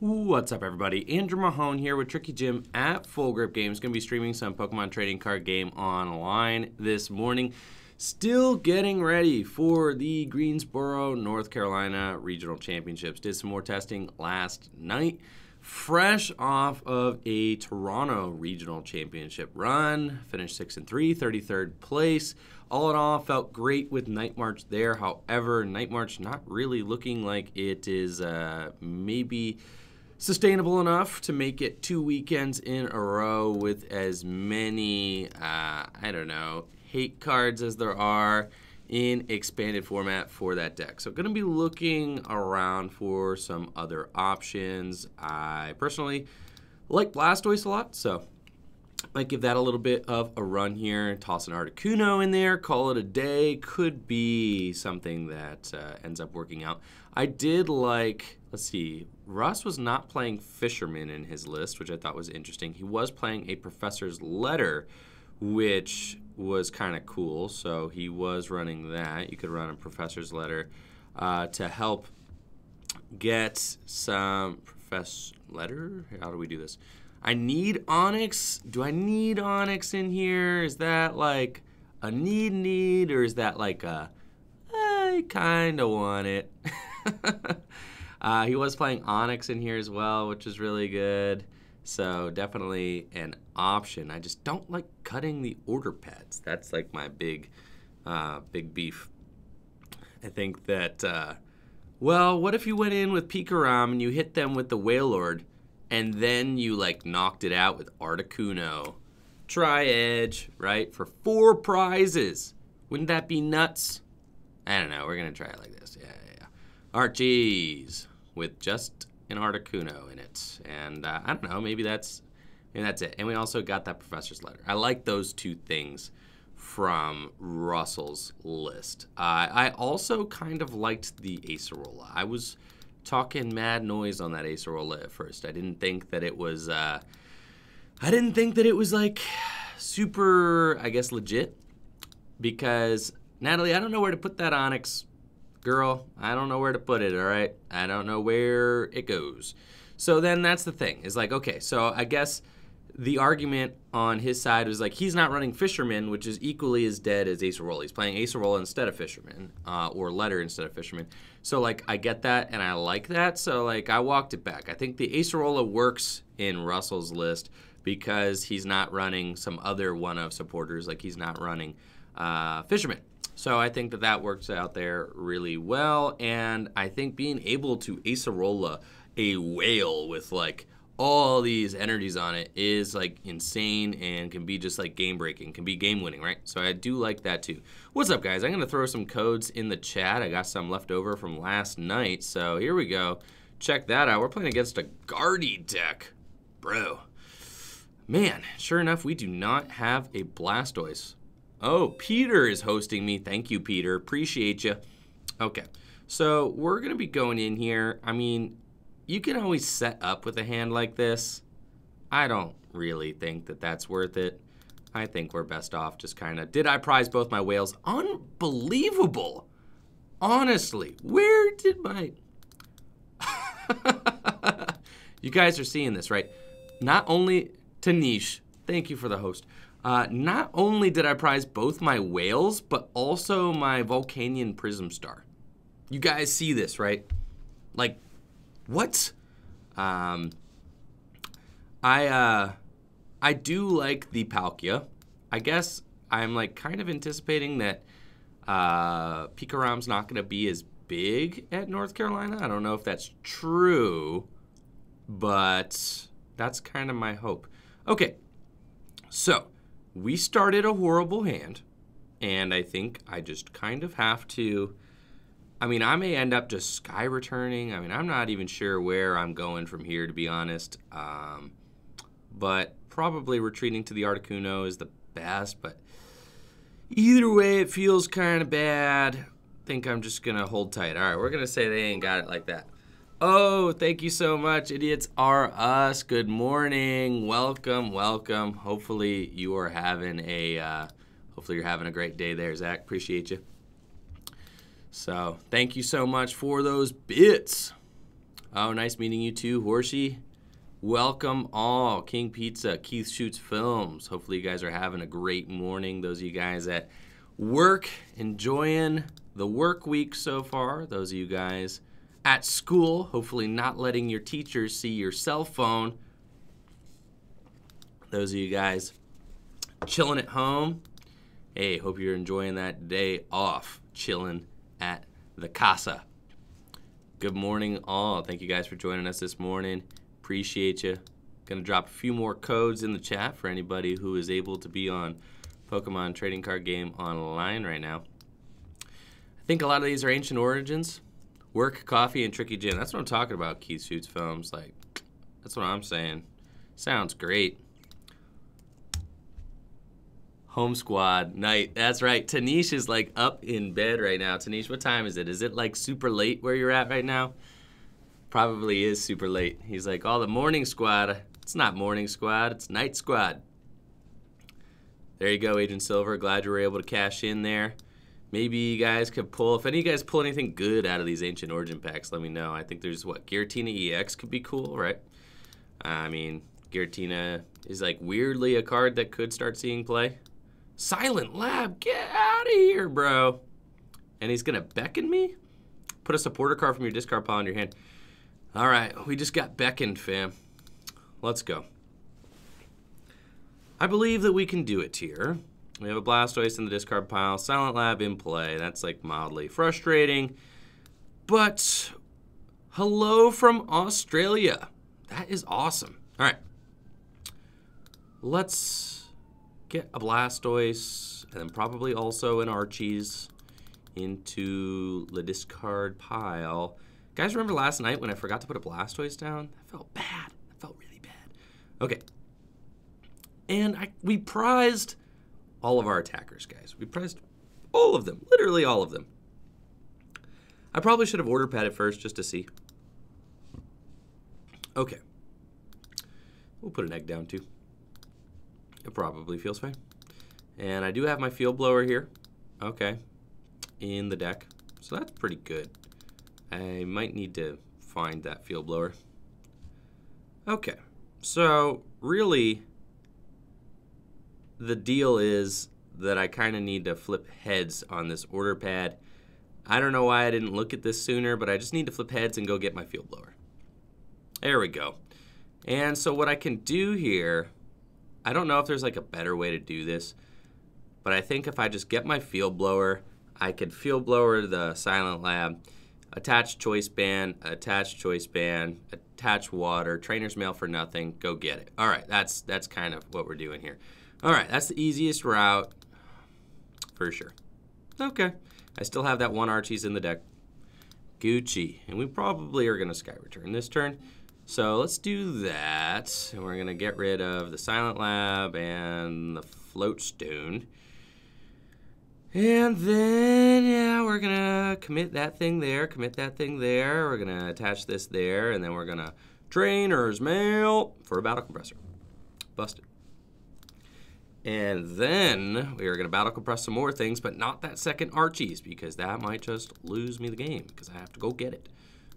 What's up, everybody? Andrew Mahone here with Tricky Jim at Full Grip Games. Going to be streaming some Pokemon trading card game online this morning. Still getting ready for the Greensboro, North Carolina Regional Championships. Did some more testing last night. Fresh off of a Toronto Regional Championship run. Finished 6-3, 33rd place. All in all, felt great with Night March there. However, Night March not really looking like it is maybe sustainable enough to make it 2 weekends in a row with as many, hate cards as there are in expanded format for that deck. So going to be looking around for some other options. I personally like Blastoise a lot, so might give that a little bit of a run here. Toss an Articuno in there, call it a day. Could be something that ends up working out. I did like, let's see, Russ was not playing Fisherman in his list, which I thought was interesting. He was playing a Professor's Letter, which was kind of cool. So he was running that. You could run a Professor's Letter to help get some Professor's Letter. How do we do this? I need Onyx. Do I need Onyx in here? Is that like a need, or is that like a I kind of want it? He was playing Onyx in here as well, which is really good. So definitely an option. I just don't like cutting the order pads. That's like my big beef. I think that, well, what if you went in with Pikaram and you hit them with the Wailord, and then you like knocked it out with Articuno? Tri-Edge, right? For 4 prizes. Wouldn't that be nuts? I don't know. We're going to try it like this. Yeah. Archies with just an Articuno in it. And I don't know. Maybe that's it. And we also got that Professor's Letter. I like those 2 things from Russell's list. I also kind of liked the Acerola. I was talking mad noise on that Acerola at first. I didn't think that it was like super, I guess, legit, because Natalie, I don't know where to put that Onyx. Girl, I don't know where to put it, all right? I don't know where it goes. So then that's the thing. Is like, okay, so I guess the argument on his side was like, he's not running Fisherman, which is equally as dead as Acerola. He's playing Acerola instead of Fisherman, or Letter instead of Fisherman. So, like, I get that, and I like that. So, like, I walked it back. I think the Acerola works in Russell's list because he's not running some other one of supporters. Like, he's not running Fisherman. So I think that works out there really well. And I think being able to Acerola a whale with, like, all these energies on it is like insane and can be just like game breaking, can be game winning, right? So I do like that too. What's up, guys? I'm gonna throw some codes in the chat. I got some left over from last night, so here we go. Check that out. We're playing against a Guardy deck, bro. Man, sure enough, we do not have a Blastoise. Oh, Peter is hosting me. Thank you, Peter. Appreciate you. Okay, so we're gonna be going in here. I mean, you can always set up with a hand like this. I don't really think that that's worth it. I think we're best off just kind of, did I prize both my whales? Unbelievable. Honestly, where did my... You guys are seeing this, right? Not only, Tanish, thank you for the host. Not only did I prize both my whales, but also my Volcanion Prism Star. You guys see this, right? Like, what? I do like the Palkia. I guess I'm like kind of anticipating that Pikaram's not going to be as big at North Carolina. I don't know if that's true, but that's kind of my hope. Okay, so we started a horrible hand, and I think I just kind of have to... I mean, I may end up just sky returning. I mean, I'm not even sure where I'm going from here, to be honest. But probably retreating to the Articuno is the best. But either way, it feels kind of bad. I think I'm just going to hold tight. All right, we're going to say they ain't got it like that. Oh, thank you so much. Idiots are us. Good morning. Welcome, welcome. Hopefully you are having a great day there, Zach. Appreciate you. So thank you so much for those bits. Oh, nice meeting you too, Horsey. Welcome all. King Pizza, Keith Shoots Films. Hopefully you guys are having a great morning. Those of you guys at work, enjoying the work week so far. Those of you guys at school, hopefully not letting your teachers see your cell phone. Those of you guys chilling at home. Hey, hope you're enjoying that day off, chilling at the casa. Good morning, all. Thank you guys for joining us this morning. Appreciate you. Gonna drop a few more codes in the chat for anybody who is able to be on Pokemon Trading Card Game Online right now. I think a lot of these are Ancient Origins. Work, coffee, and Tricky Gin. That's what I'm talking about, Keith Shoots Films. Like, that's what I'm saying. Sounds great. Home squad night. That's right. Tanish is like up in bed right now. Tanish, what time is it? Is it like super late where you're at right now? Probably is super late. He's like, oh, the morning squad. It's not morning squad. It's night squad. There you go, Agent Silver. Glad you were able to cash in there. Maybe you guys could pull, if any of you guys pull anything good out of these Ancient Origin packs, let me know. I think there's, what, Giratina EX could be cool, right? I mean, Giratina is like weirdly a card that could start seeing play. Silent Lab, get out of here, bro. And he's going to beckon me? Put a supporter card from your discard pile in your hand. All right, we just got beckoned, fam. Let's go. I believe that we can do it here. We have a Blastoise in the discard pile. Silent Lab in play. That's like mildly frustrating. But hello from Australia. That is awesome. All right. Let's get a Blastoise, and then probably also an Archie's into the discard pile. Guys, remember last night when I forgot to put a Blastoise down? That felt bad. That felt really bad. Okay. And we prized all of our attackers, guys. We prized all of them. Literally all of them. I probably should have order padded first just to see. Okay. We'll put an egg down too. It probably feels fine. And I do have my field blower here. Okay. In the deck. So that's pretty good. I might need to find that field blower. Okay. So really, the deal is that I kind of need to flip heads on this order pad. I don't know why I didn't look at this sooner, but I just need to flip heads and go get my field blower. There we go. And so what I can do here, I don't know if there's like a better way to do this, but I think if I just get my field blower, I could field blower the Silent Lab, attach choice band, attach water, trainer's mail for nothing, go get it. All right, that's kind of what we're doing here. All right, that's the easiest route for sure. Okay, I still have that one Archie's in the deck. Gucci, and we probably are gonna Sky Return this turn. So let's do that, and we're going to get rid of the Silent Lab and the Float Stone. And then, yeah, we're going to commit that thing there, We're going to attach this there, and then we're going to Trainer's Mail for a Battle Compressor. Busted. And then we are going to Battle Compress some more things, but not that second Archie's, because that might just lose me the game, because I have to go get it.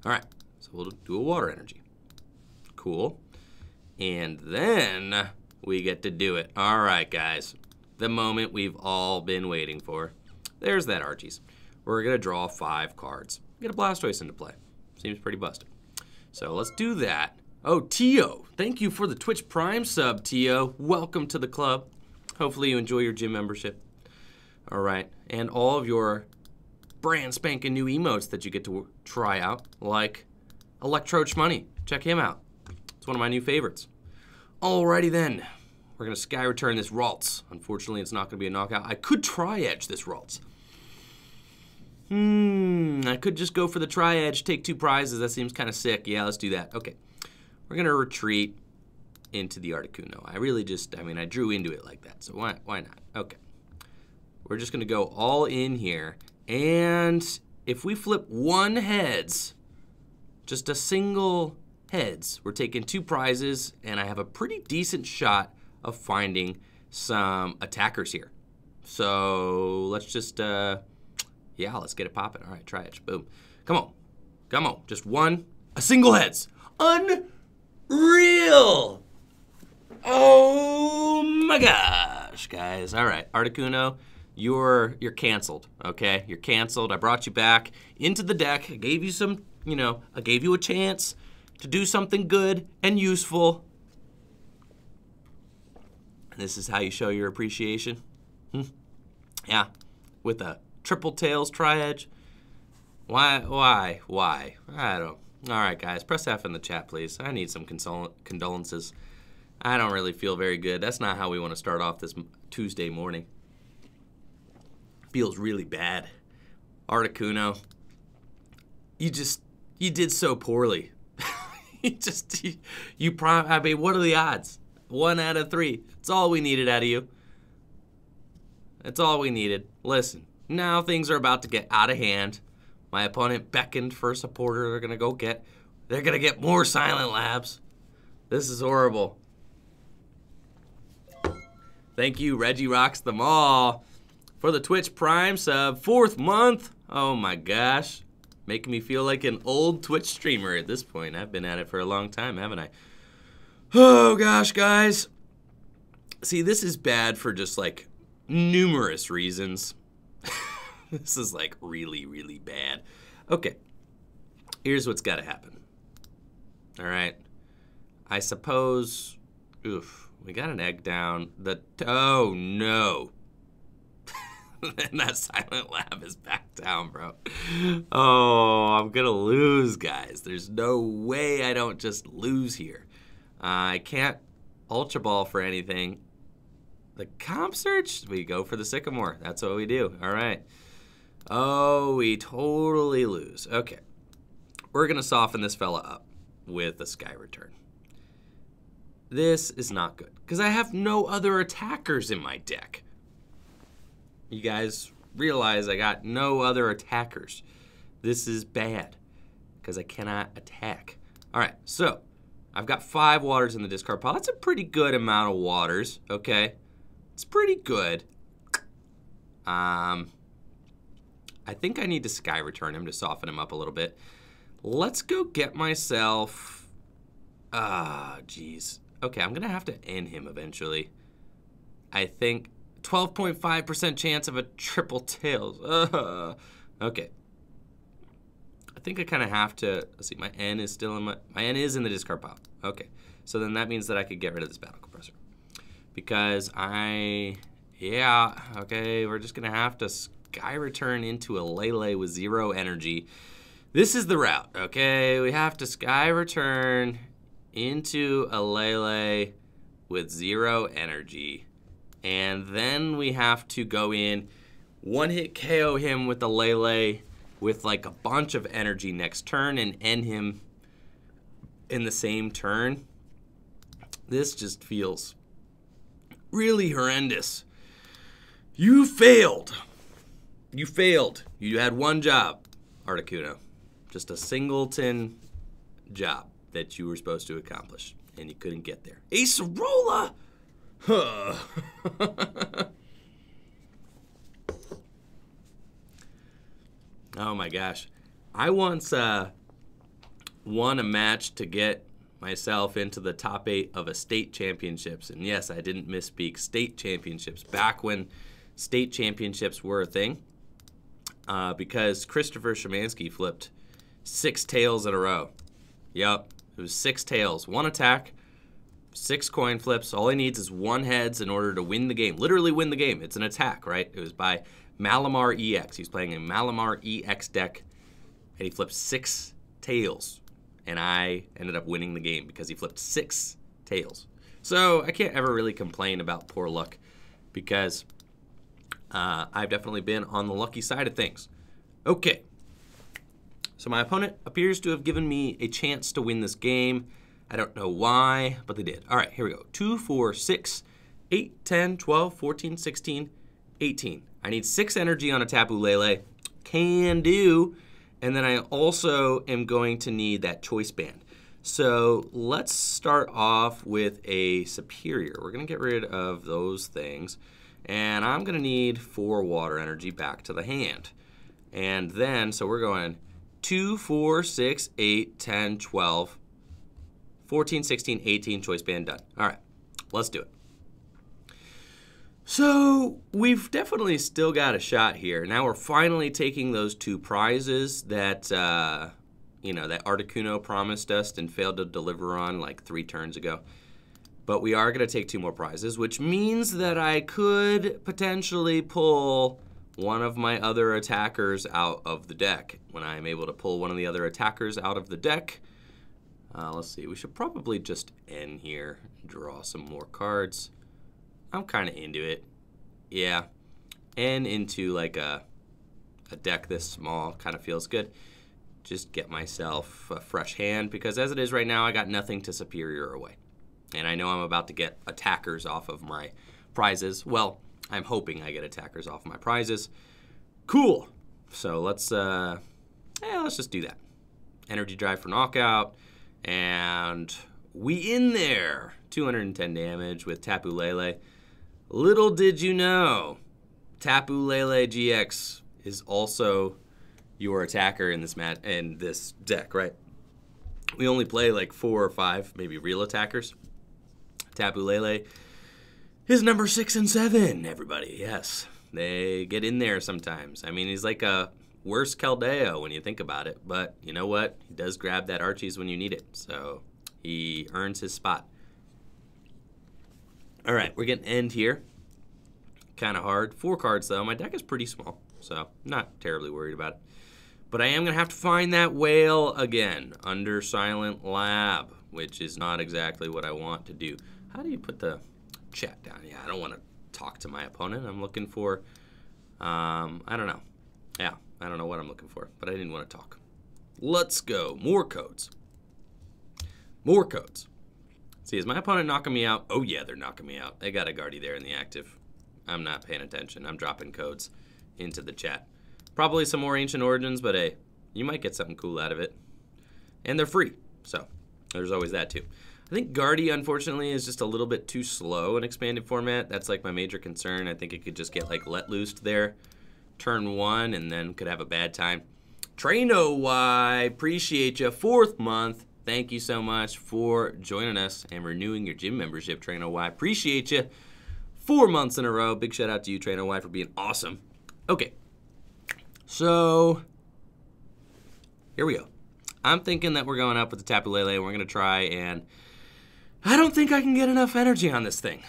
All right, so we'll do a Water Energy. Cool. And then we get to do it. All right, guys. The moment we've all been waiting for. There's that Archie's. We're going to draw 5 cards. Get a Blastoise into play. Seems pretty busted. So let's do that. Oh, Tio. Thank you for the Twitch Prime sub, Tio. Welcome to the club. Hopefully you enjoy your gym membership. All right. And all of your brand spanking new emotes that you get to try out, like Electro Shmoney. Check him out. It's one of my new favorites. Alrighty then. We're going to Sky Return this Ralts. Unfortunately, it's not going to be a knockout. I could Tri-Edge this Ralts. I could just go for the Tri-Edge, take 2 prizes. That seems kind of sick. Yeah, let's do that. Okay. We're going to retreat into the Articuno. I drew into it like that, so why not? Okay. We're just going to go all in here. And if we flip 1 heads, just a single heads, we're taking 2 prizes, and I have a pretty decent shot of finding some attackers here. So let's just, let's get it popping. All right, try it. Boom. Come on. Just 1. A single heads. Unreal. Oh my gosh, guys. All right, Articuno, you're canceled, okay? You're canceled. I brought you back into the deck. I gave you some, I gave you a chance to do something good and useful. This is how you show your appreciation. Yeah, with a triple tails tri-edge. Why? I don't. All right, guys, press F in the chat, please. I need some condolences. I don't really feel very good. That's not how we want to start off this Tuesday morning. Feels really bad. Articuno, you did so poorly. I mean, what are the odds? 1 out of 3. That's all we needed out of you. That's all we needed. Listen, now things are about to get out of hand. My opponent beckoned for a supporter. They're gonna get more Silent Labs. This is horrible. Thank you, Reggie Rocks Them All, for the Twitch Prime sub. 4th month. Oh my gosh. Making me feel like an old Twitch streamer at this point. I've been at it for a long time, haven't I? Oh gosh, guys. See, this is bad for just like numerous reasons. This is like really, really bad. Okay, here's what's got to happen. All right, I suppose, we got an egg down. Oh no. And that Silent Lab is back down, bro. Oh, I'm gonna lose, guys. There's no way I don't just lose here. I can't Ultra Ball for anything. The comp search, we go for the Sycamore. That's what we do. All right. Oh, we totally lose. Okay. We're going to soften this fella up with the Sky Return. This is not good because I have no other attackers in my deck. You guys realize I got no other attackers. This is bad because I cannot attack. All right, so I've got 5 waters in the discard pile. That's a pretty good amount of waters, okay? It's pretty good. I think I need to Sky Return him to soften him up a little bit. Let's go get myself... geez. Okay, I'm going to have to end him eventually. I think 12.5% chance of a triple tails. Okay. I think I kind of have to... Let's see, my N is still in my N is in the discard pile. Okay. So then that means that I could get rid of this Battle Compressor. Because yeah, okay, we're just going to have to Sky Return into a Lele with 0 energy. This is the route, okay? We have to Sky Return into a Lele with 0 energy. And then we have to go in, one-hit KO him with the Lele with like a bunch of energy next turn and end him in the same turn. This just feels really horrendous. You failed. You failed. You had one job, Articuno. Just a singleton job that you were supposed to accomplish, and you couldn't get there. Acerola! Huh. Oh my gosh. I once won a match to get myself into the top 8 of a state championships. And yes, I didn't misspeak. State championships. Back when state championships were a thing. Because Christopher Szymanski flipped 6 tails in a row. Yup. It was 6 tails. 1 attack. 6 coin flips. All he needs is 1 heads in order to win the game. Literally win the game. It's an attack, right? It was by Malamar EX. He's playing a Malamar EX deck. And he flipped 6 tails. And I ended up winning the game because he flipped 6 tails. So I can't ever really complain about poor luck because I've definitely been on the lucky side of things. Okay. So my opponent appears to have given me a chance to win this game. I don't know why, but they did. All right, here we go. 2, 4, 6, 8, 10, 12, 14, 16, 18. I need 6 energy on a Tapu Lele. Can do. And then I also am going to need that Choice Band. So let's start off with a Superior. We're going to get rid of those things. And I'm going to need 4 water energy back to the hand. And then, so we're going 2, 4, 6, 8, 10, 12, 14, 16, 18, choice band done. All right, let's do it. So we've definitely still got a shot here. Now we're finally taking those 2 prizes that, that Articuno promised us and failed to deliver on like 3 turns ago. But we are going to take 2 more prizes, which means that I could potentially pull one of my other attackers out of the deck. When I'm able to pull one of the other attackers out of the deck, let's see, we should probably just end here, draw some more cards. I'm kind of into it. Yeah, and into like a deck this small kind of feels good. Just get myself a fresh hand, because as it is right now, I got nothing to superior away. And I know I'm about to get attackers off of my prizes. Well, I'm hoping I get attackers off my prizes. Cool. So let's just do that. Energy Drive for knockout, and we in there. 210 damage with Tapu Lele. Little did you know, Tapu Lele GX is also your attacker in this deck, right? We only play like 4 or 5, maybe real attackers. Tapu Lele is number 6 and 7, everybody. Yes, they get in there sometimes. I mean, he's like a worse Keldeo when you think about it. But you know what? He does grab that Archie's when you need it. So he earns his spot. All right, we're getting end here. Kind of hard. 4 cards, though. My deck is pretty small, so not terribly worried about it. But I am going to have to find that whale again under Silent Lab, which is not exactly what I want to do. How do you put the chat down? Yeah, I don't want to talk to my opponent. I'm looking for, I don't know. Yeah, I don't know what I'm looking for, but I didn't want to talk. Let's go. More codes. More codes. See, is my opponent knocking me out? Oh, yeah, they're knocking me out. They got a Guardy there in the active. I'm not paying attention. I'm dropping codes into the chat. Probably some more Ancient Origins, but hey, you might get something cool out of it. And they're free, so there's always that too. I think Guardy, unfortunately, is just a little bit too slow in expanded format. That's like my major concern. I think it could just get like let loosed there turn 1 and then could have a bad time. Traino Y, appreciate you. 4th month. Thank you so much for joining us and renewing your gym membership, Traino Y. Appreciate you. 4 months in a row. Big shout out to you, Traino Y, for being awesome. Okay. So, here we go. I'm thinking that we're going up with the Tapu Lele, and we're going to try, and I don't think I can get enough energy on this thing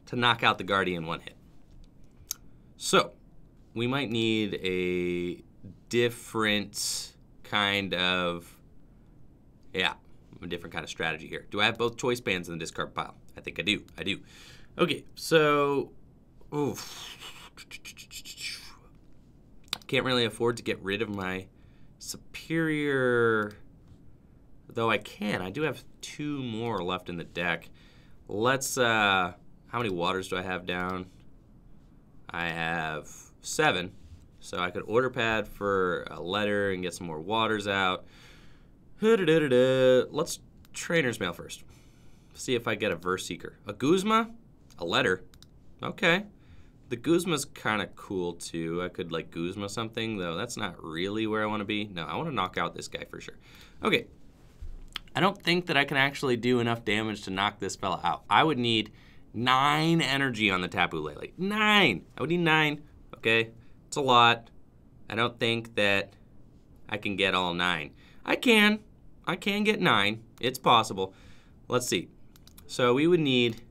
to knock out the Guardian in 1 hit. So, we might need a different kind of, a different kind of strategy here. Do I have both choice bands in the discard pile? I think I do. I do. Okay, so, can't really afford to get rid of my superior, though I can. I do have 2 more left in the deck. Let's, how many waters do I have down? I have 7, so I could order pad for a letter and get some more waters out. Let's Trainer's Mail first. See if I get a Verse Seeker. A Guzma? A letter. Okay. The Guzma's kind of cool, too. I could, like, Guzma something, though that's not really where I want to be. No, I want to knock out this guy for sure. Okay. I don't think that I can actually do enough damage to knock this fella out. I would need 9 energy on the Tapu Lele. 9! I would need 9. Okay? It's a lot. I don't think that I can get all 9. I can. I can get 9. It's possible. Let's see. So we would need...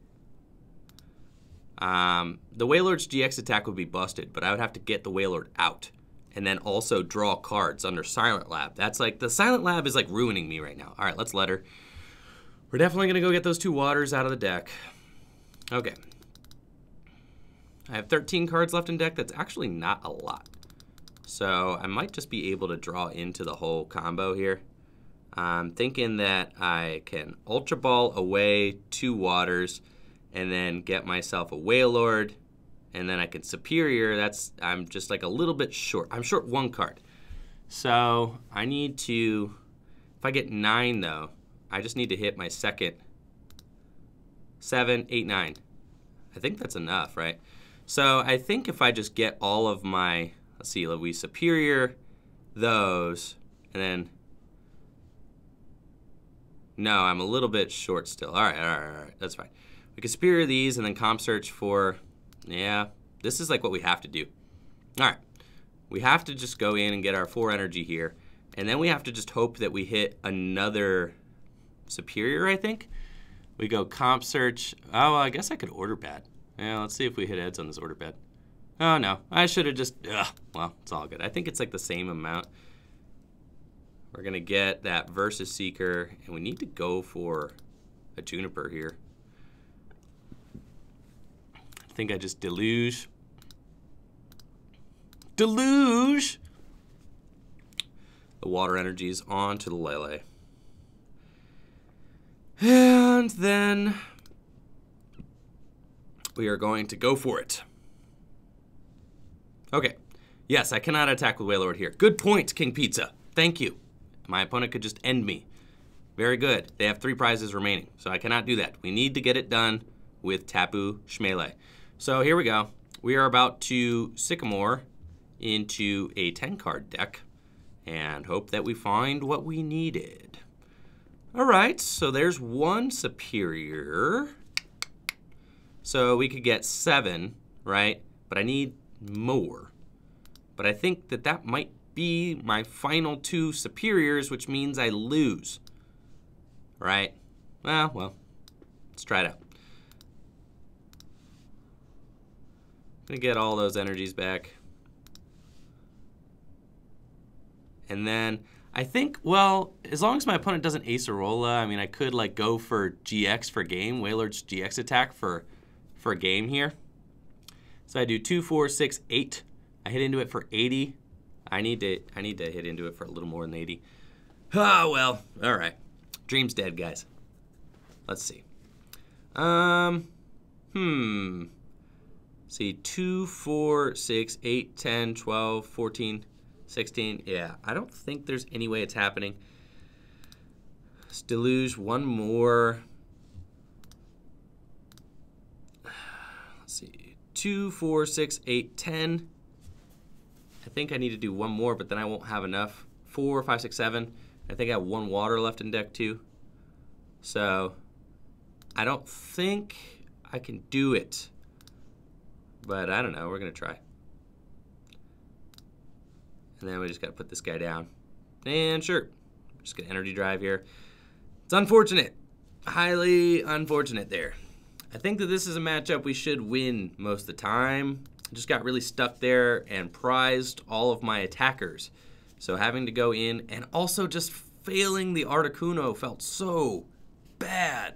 the Wailord's GX attack would be busted, but I would have to get the Wailord out and then also draw cards under Silent Lab. That's like, the Silent Lab is like ruining me right now. All right, let's let her. We're definitely going to go get those 2 waters out of the deck. Okay. I have 13 cards left in deck. That's actually not a lot. So I might just be able to draw into the whole combo here. I'm thinking that I can Ultra Ball away 2 waters and then get myself a Wailord, and then I can Superior. I'm just like a little bit short. I'm short 1 card. So I need to, if I get 9 though, I just need to hit my second 7, 8, 9. I think that's enough, right? So I think if I just get all of my, let's see, we Superior those, And then... No, I'm a little bit short still. All right. That's fine. We can Superior these and then Comp Search for... Yeah, this is like what we have to do. All right. We have to just go in and get our 4 energy here. And then we have to just hope that we hit another Superior, I think. We go Comp Search. Oh, I guess I could Order Pad. Yeah, let's see if we hit heads on this Order Pad. Oh, no. I should have just... well, it's all good. I think it's like the same amount. We're going to get that Versus Seeker, and we need to go for a Juniper here. I think I just Deluge. Deluge! The water energies onto the Lele. And then we are going to go for it. Okay. Yes, I cannot attack with Wailord here. Good point, King Pizza. Thank you. My opponent could just end me. Very good. They have 3 prizes remaining, so I cannot do that. We need to get it done with Tapu Shmele. So here we go. We are about to Sycamore into a 10-card deck and hope that we find what we needed. All right, so there's 1 Superior. So we could get 7, right? But I need more. But I think that that might be my final 2 Superiors, which means I lose. Right? Well, let's try it out. I'm gonna get all those energies back. And then I think, well, as long as my opponent doesn't Acerola, I mean, I could like go for GX for game, Wailord's GX attack for game here. So I do 2, 4, 6, 8. I hit into it for 80. I need to hit into it for a little more than 80. Ah, well, all right. Dream's dead, guys. Let's see. See, 2, 4, 6, 8, 10, 12, 14, 16. Yeah, I don't think there's any way it's happening. Let's Deluge 1 more. Let's see. 2, 4, 6, 8, 10. I think I need to do 1 more, but then I won't have enough. 4, 5, 6, 7. I think I have 1 water left in deck too. So I don't think I can do it. But I don't know. We're going to try. And then we just got to put this guy down. And sure. Just going to energy drive here. It's unfortunate. Highly unfortunate there. I think that this is a matchup we should win most of the time. I just got really stuck there and prized all of my attackers. So having to go in and also just failing the Articuno felt so bad.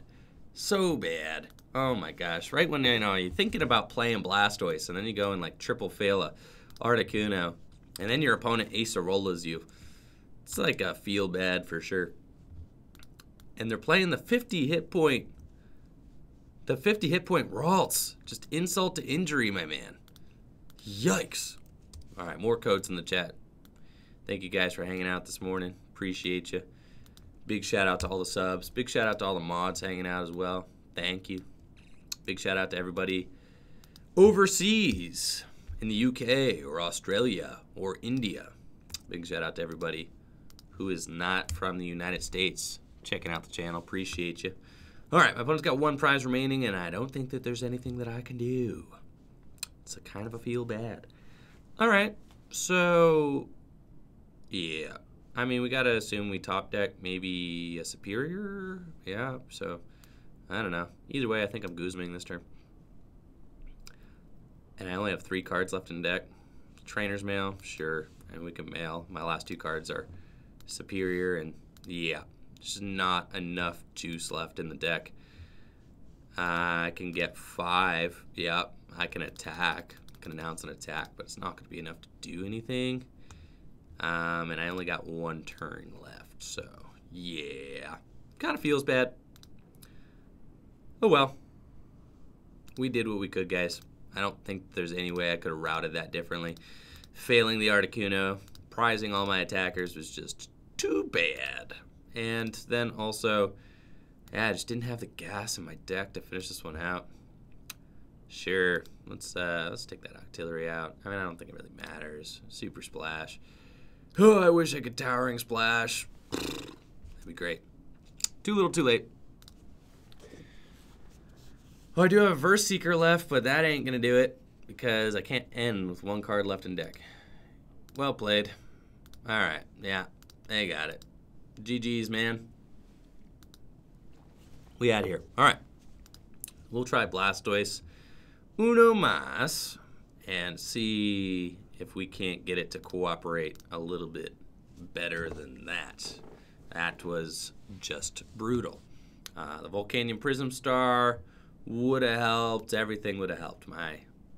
So bad. Oh my gosh. Right when you're thinking about playing Blastoise and then you go and like triple fail a Articuno and then your opponent Acerolas you. It's like a feel bad for sure. And they're playing the 50 hit point. The 50 hit point Ralts. Just insult to injury, my man. Yikes. All right, more codes in the chat. Thank you guys for hanging out this morning. Appreciate you. Big shout out to all the subs. Big shout out to all the mods hanging out as well. Thank you. Big shout out to everybody overseas in the UK or Australia or India. Big shout out to everybody who is not from the United States checking out the channel. Appreciate you. All right, my opponent's got 1 prize remaining, and I don't think that there's anything that I can do. It's a kind of a feel bad. All right, so yeah. I mean, we got to assume we top deck maybe a Superior. Yeah, so I don't know. Either way, I think I'm Guzming this turn. And I only have 3 cards left in deck. Trainer's Mail, sure. And we can mail. My last 2 cards are Superior, and yeah, just not enough juice left in the deck. I can get 5. Yep, I can attack. I can announce an attack, but it's not going to be enough to do anything. And I only got 1 turn left, so yeah. Kind of feels bad. Oh well. We did what we could, guys. I don't think there's any way I could have routed that differently. Failing the Articuno, prizing all my attackers was just too bad. And then also, yeah, I just didn't have the gas in my deck to finish this one out. Sure, let's take that Octillery out. I mean, I don't think it really matters. Super Splash. Oh, I wish I could Towering Splash. That'd be great. Too little, too late. Oh, I do have a Verse Seeker left, but that ain't gonna do it because I can't end with one card left in deck. Well played. All right, yeah, they got it. GG's, man. We out here. All right, we'll try Blastoise uno mas and see if we can't get it to cooperate a little bit better than that. That was just brutal. The Volcanion Prism Star would have helped. Everything would have helped.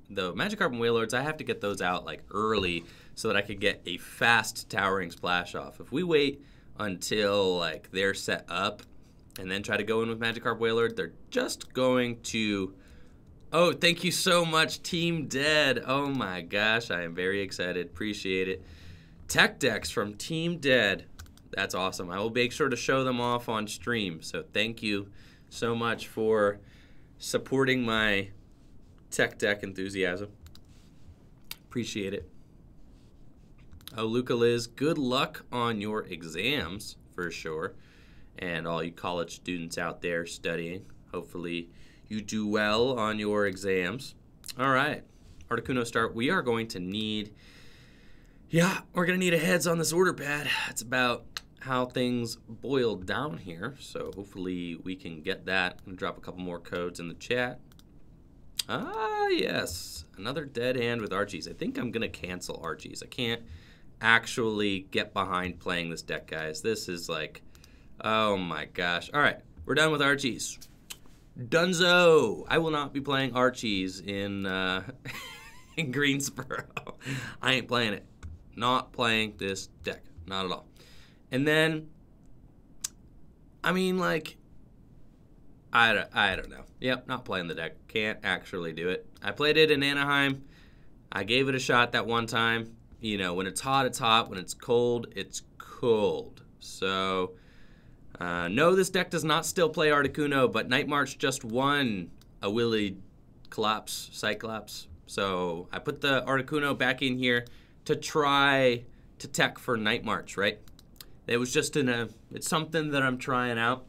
The Magikarp and Wailords, I have to get those out like early so that I could get a fast Towering Splash off. If we wait until like they're set up and then try to go in with Magikarp Wailord, they're just going to... Oh, thank you so much, Team Dead. Oh my gosh, I am very excited. Appreciate it. Tech decks from Team Dead. That's awesome. I will make sure to show them off on stream. So thank you so much for supporting my tech deck enthusiasm. Appreciate it. Oh, Luca Liz, good luck on your exams for sure. And all you college students out there studying. Hopefully you do well on your exams. All right. Articuno start. We are going to need... Yeah, we're going to need a heads on this order pad. It's about how things boiled down here. So hopefully we can get that. I'm going to drop a couple more codes in the chat. Ah, yes. Another dead hand with Archies. I think I'm going to cancel Archies. I can't actually get behind playing this deck, guys. This is like, oh my gosh. All right, we're done with Archies. Dunzo. I will not be playing Archies in, in Greensboro. I ain't playing it. Not playing this deck. Not at all. And then, I mean, like, I don't know. Yep, not playing the deck. Can't actually do it. I played it in Anaheim. I gave it a shot that one time. You know, when it's hot, it's hot. When it's cold, it's cold. So, no, this deck does not still play Articuno, but Night March just won a Willy Cyclops. So I put the Articuno back in here to try to tech for Night March, right? It was just it's something that I'm trying out.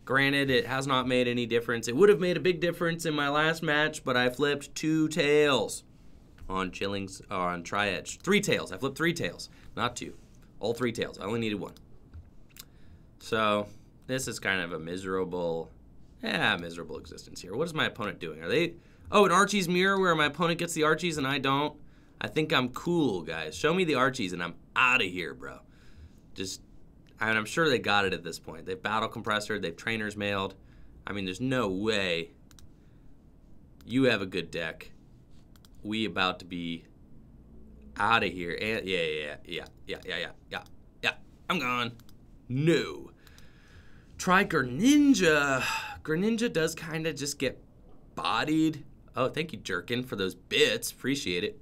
Granted, it has not made any difference. It would have made a big difference in my last match, but I flipped 2 tails on Chillings, or on Tri-Edge. 3 tails. I flipped 3 tails, not 2. All 3 tails. I only needed 1. So this is kind of a miserable existence here. What is my opponent doing? Are they... Oh, an Archie's mirror where my opponent gets the Archies and I don't? I think I'm cool, guys. Show me the Archies and I'm out of here, bro. Just... And I'm sure they got it at this point. They've battle compressor, they've trainers mailed. I mean, there's no way you have a good deck. We about to be out of here. And yeah. I'm gone. No. Try Greninja. Greninja does kind of just get bodied. Oh, thank you, Jerkin, for those bits. Appreciate it.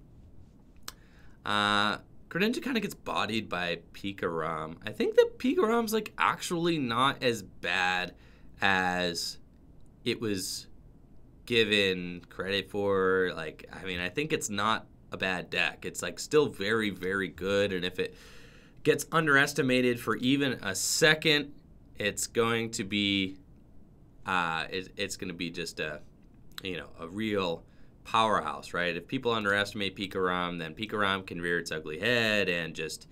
Greninja kind of gets bodied by Pikarom. I think that Pikarom's like actually not as bad as it was given credit for. Like, I mean, I think it's not a bad deck. It's like still very, very good. And if it gets underestimated for even a second, it's going to be, it's going to be just a, you know, a real powerhouse, right? If people underestimate Pikarom, then Pikarom can rear its ugly head and just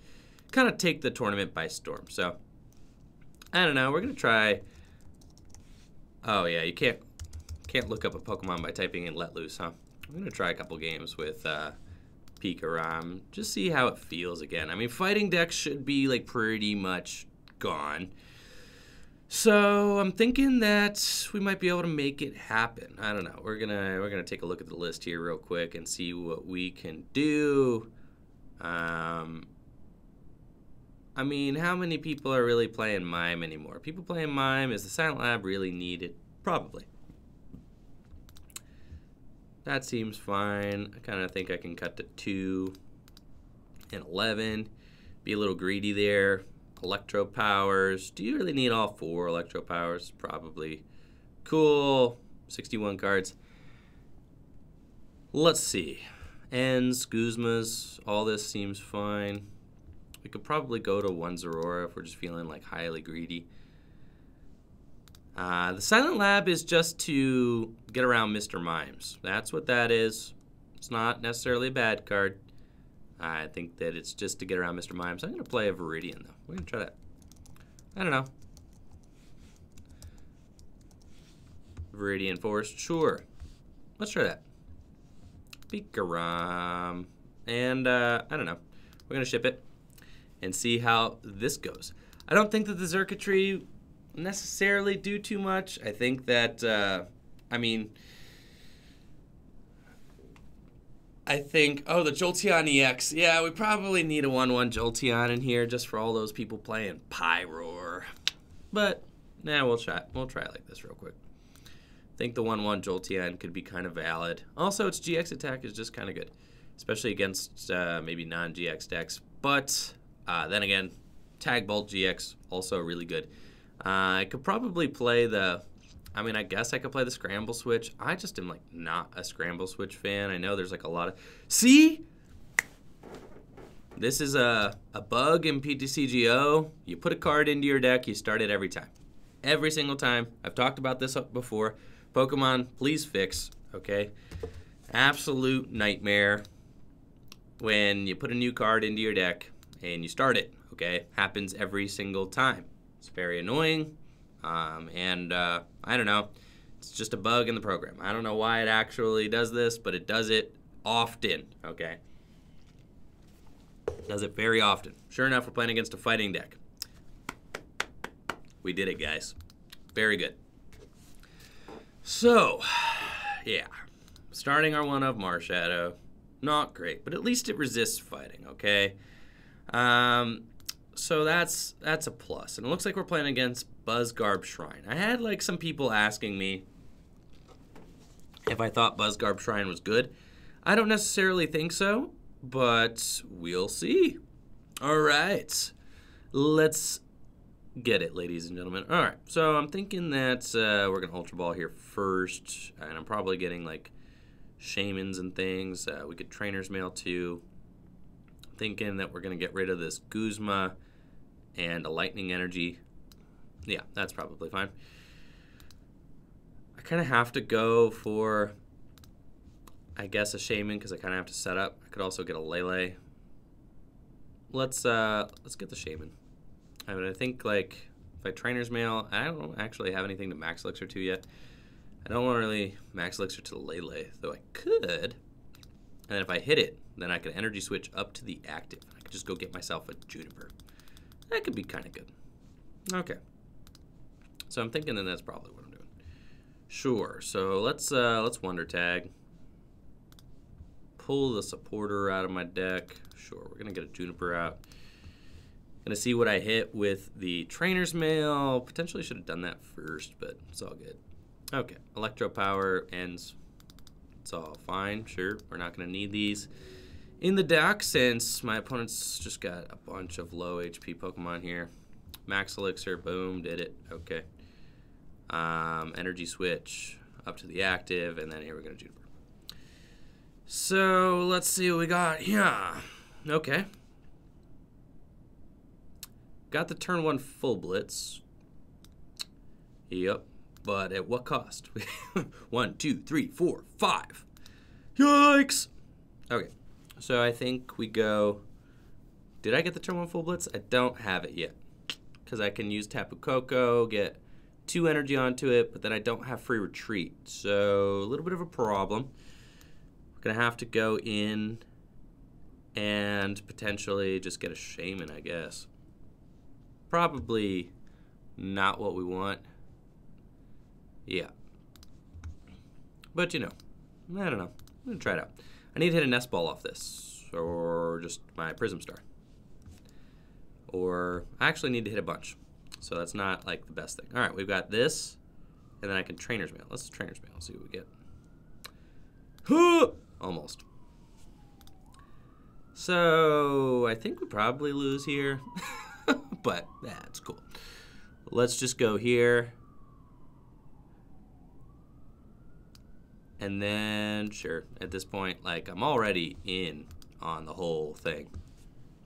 kind of take the tournament by storm. So, I don't know. We're going to try... Oh, yeah, you can't look up a Pokemon by typing in Let Loose, huh? I'm going to try a couple games with Pikarom. Just see how it feels again. I mean, fighting decks should be, like, pretty much gone. So I'm thinking that we might be able to make it happen. I don't know. We're gonna take a look at the list here real quick and see what we can do. I mean, how many people are really playing Mime anymore? People playing Mime, is the Silent Lab really needed? Probably. That seems fine. I kind of think I can cut to 2 and 11. Be a little greedy there. Electro powers. Do you really need all 4 electro powers? Probably. Cool. 61 cards. Let's see. Ends, Guzmas. All this seems fine. We could probably go to one Zorua if we're just feeling like highly greedy. The Silent Lab is just to get around Mr. Mimes. That's what that is. It's not necessarily a bad card. I think that it's just to get around Mr. Mimes. I'm going to play a Viridian, though. We're going to try that. I don't know. Viridian Force, sure. Let's try that. Pikaram. And, I don't know. We're going to ship it and see how this goes. I don't think that the Xurkitree necessarily do too much. I think that, oh, the Jolteon EX. Yeah, we probably need a 1-1 Jolteon in here just for all those people playing Pyroar. But, nah, we'll try it like this real quick. I think the 1-1 Jolteon could be kind of valid. Also, its GX attack is just kind of good, especially against maybe non-GX decks. But, then again, Tag Bolt GX, also really good. I could probably play I guess I could play the Scramble Switch. I just am, like, not a Scramble Switch fan. I know there's, like, a lot of... See? This is a bug in PTCGO. You put a card into your deck, you start it every time. Every single time. I've talked about this before. Pokemon, please fix, okay? Absolute nightmare when you put a new card into your deck and you start it, okay? Happens every single time. It's very annoying, and I don't know. It's just a bug in the program. I don't know why it actually does this, but it does it often, okay? Does it very often. Sure enough, we're playing against a fighting deck. We did it, guys. Very good. So, yeah. Starting our one of Marshadow. Not great, but at least it resists fighting, okay? So that's a plus. And it looks like we're playing against Buzzgarb Shrine. I had, like, some people asking me if I thought Buzzgarb Shrine was good. I don't necessarily think so, but we'll see. All right. Let's get it, ladies and gentlemen. All right. So I'm thinking that we're going to Ultra Ball here first, and I'm probably getting, like, Shamans and things. We could Trainer's Mail, too. Thinking that we're going to get rid of this Guzma and a Lightning Energy. Yeah, that's probably fine. I kind of have to go for, I guess, a Shaman because I kind of have to set up. I could also get a Lele. Let's get the Shaman. I think, like, if I Trainer's Mail, I don't actually have anything to Max Elixir to yet. I don't want to really Max Elixir to the Lele, though I could. And then if I hit it, then I could Energy Switch up to the active. I could just go get myself a Juniper. That could be kind of good. Okay. So I'm thinking that that's probably what I'm doing. Sure. So let's Wonder Tag. Pull the Supporter out of my deck. Sure. We're gonna get a Juniper out. Gonna see what I hit with the Trainer's Mail. Potentially should have done that first, but it's all good. Okay. Electro Power ends. It's all fine. Sure. We're not gonna need these in the deck since my opponent's just got a bunch of low HP Pokemon here. Max Elixir, boom, did it. Okay. Energy Switch up to the active, and then here we're going to Juniper. So let's see what we got here. Okay. Got the turn 1 full blitz. Yep. But at what cost? 1, 2, 3, 4, 5. Yikes! Okay. So I think we go... Did I get the turn 1 full blitz? I don't have it yet. Because I can use Tapu Koko, get 2 energy onto it, but then I don't have free retreat. So a little bit of a problem. We're going to have to go in and potentially just get a Shaman, I guess. Probably not what we want. Yeah. But, you know, I don't know. I'm going to try it out. I need to hit a Nest Ball off this, or just my Prism Star. Or I actually need to hit a bunch, so that's not, like, the best thing. All right, we've got this, and then I can Trainer's Mail. Let's Trainer's Mail, see what we get. Almost. So I think we probably lose here, but that's cool. Let's just go here. And then, sure, at this point, like, I'm already in on the whole thing.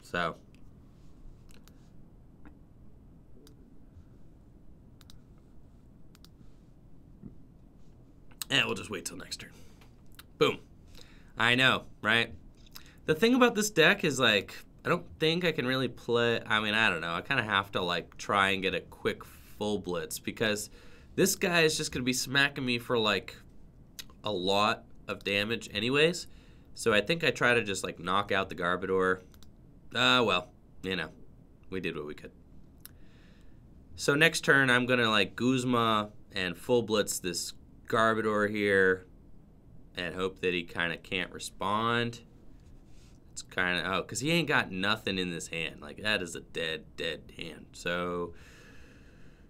So, And we'll just wait till next turn. Boom. I know, right? The thing about this deck is, like, I don't think I can really play... I mean, I don't know. I kind of have to, like, try and get a quick full blitz because this guy is just going to be smacking me for, like, a lot of damage anyways. So I think I try to just, like, knock out the Garbodor. Well, you know, we did what we could. So next turn, I'm going to, like, Guzma and full blitz this Garbodor here and hope that he kind of can't respond. It's kind of, oh, because he ain't got nothing in this hand. Like, that is a dead hand. So,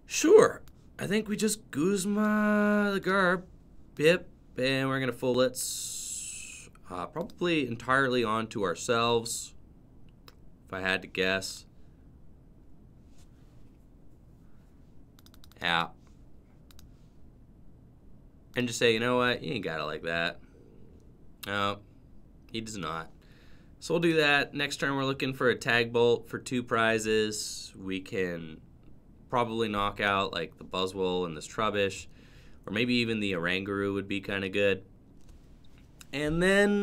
sure. I think we just Guzma the Garb. Yep. And we're going to full blitz. Probably entirely onto ourselves, if I had to guess. Yeah. And just say, you know what? You ain't got it like that. No, he does not. So we'll do that. Next turn, we're looking for a Tag Bolt for 2 prizes. We can probably knock out, like, the Buzzwole and this Trubbish. Or maybe even the Oranguru would be kind of good. And then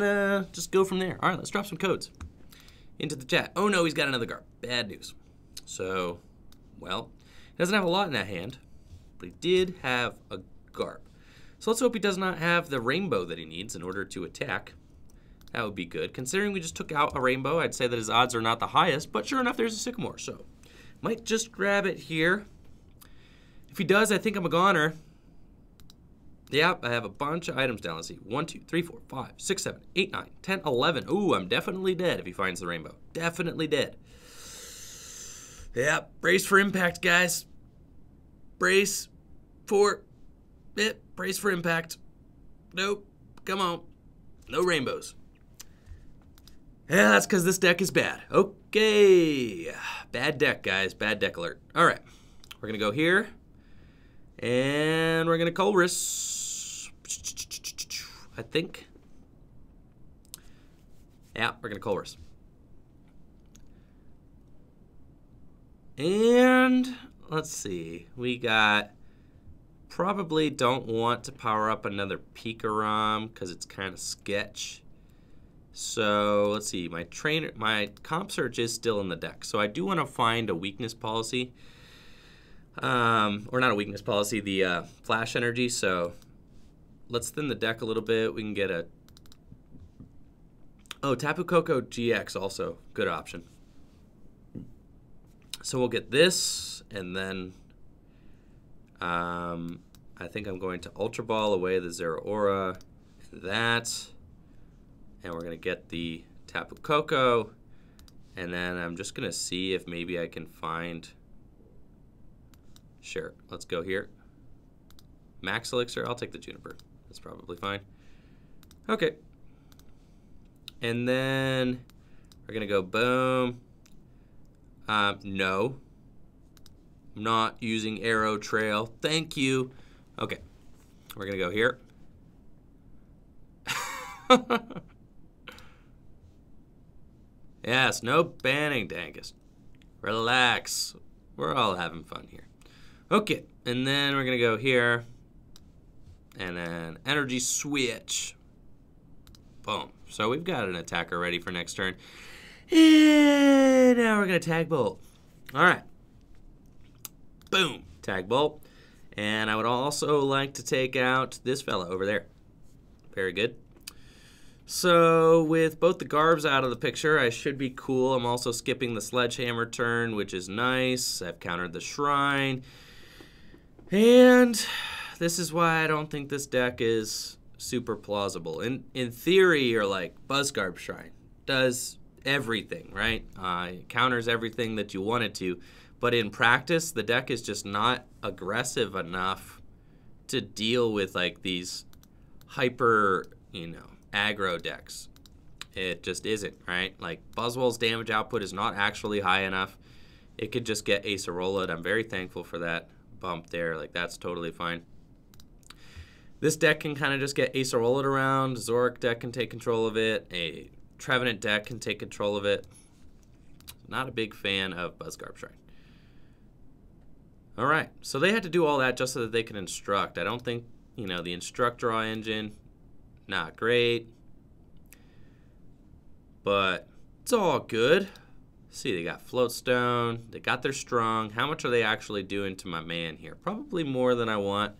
just go from there. All right, let's drop some codes into the chat. Oh, no, he's got another Garb. Bad news. So, well, he doesn't have a lot in that hand, but he did have a Garb. So let's hope he does not have the Rainbow that he needs in order to attack. That would be good. Considering we just took out a Rainbow, I'd say that his odds are not the highest, but sure enough, there's a Sycamore. So, might just grab it here. If he does, I think I'm a goner. Yep, I have a bunch of items down. Let's see. 1, 2, 3, 4, 5, 6, 7, 8, 9, 10, 11. Ooh, I'm definitely dead if he finds the Rainbow. Definitely dead. Yep, brace for impact, guys. Brace for it. Brace for impact. Nope. Come on. No rainbows. Yeah, that's because this deck is bad. Okay. Bad deck, guys. Bad deck alert. All right. We're going to go here. And we're going to Colress. I think. Yeah, we're going to Colress. And let's see. We got... Probably don't want to power up another Pikarom because it's kind of sketch. So let's see, my comp search is still in the deck. So I do want to find a weakness policy. Or not a weakness policy, the flash energy. So let's thin the deck a little bit. We can get a... Oh, Tapu Koko GX also, good option. So we'll get this and then... I think I'm going to Ultra Ball away the Zeraora, that, and we're going to get the Tapu Koko, and then I'm just going to see if maybe I can find, sure, let's go here. Max Elixir, I'll take the Juniper, that's probably fine. Okay, and then we're going to go boom, no. Not using Arrow Trail. Thank you. Okay. We're going to go here. Yes, no banning, Dankus. Relax. We're all having fun here. Okay. And then we're going to go here. And then Energy Switch. Boom. So we've got an attacker ready for next turn. And now we're going to Tag Bolt. All right. Boom, Tag Bolt. And I would also like to take out this fella over there. Very good. So with both the Garbs out of the picture, I should be cool. I'm also skipping the Sledgehammer turn, which is nice. I've countered the Shrine. And this is why I don't think this deck is super plausible. In theory, you're like, Buzzgarb Shrine does everything, right? It counters everything that you want it to. But in practice, the deck is just not aggressive enough to deal with, like, these hyper, you know, aggro decks. It just isn't, right? Like, Buzzwole's damage output is not actually high enough. It could just get Acerola, and I'm very thankful for that bump there. Like, that's totally fine. This deck can kind of just get Acerola around. Zoric deck can take control of it. A Trevenant deck can take control of it. Not a big fan of Buzzgarb Shrine. All right, so they had to do all that just so that they can instruct. I don't think, you know, the Instruct Draw engine, not great. But it's all good. See, they got Float Stone. They got their Strong. How much are they actually doing to my man here? Probably more than I want,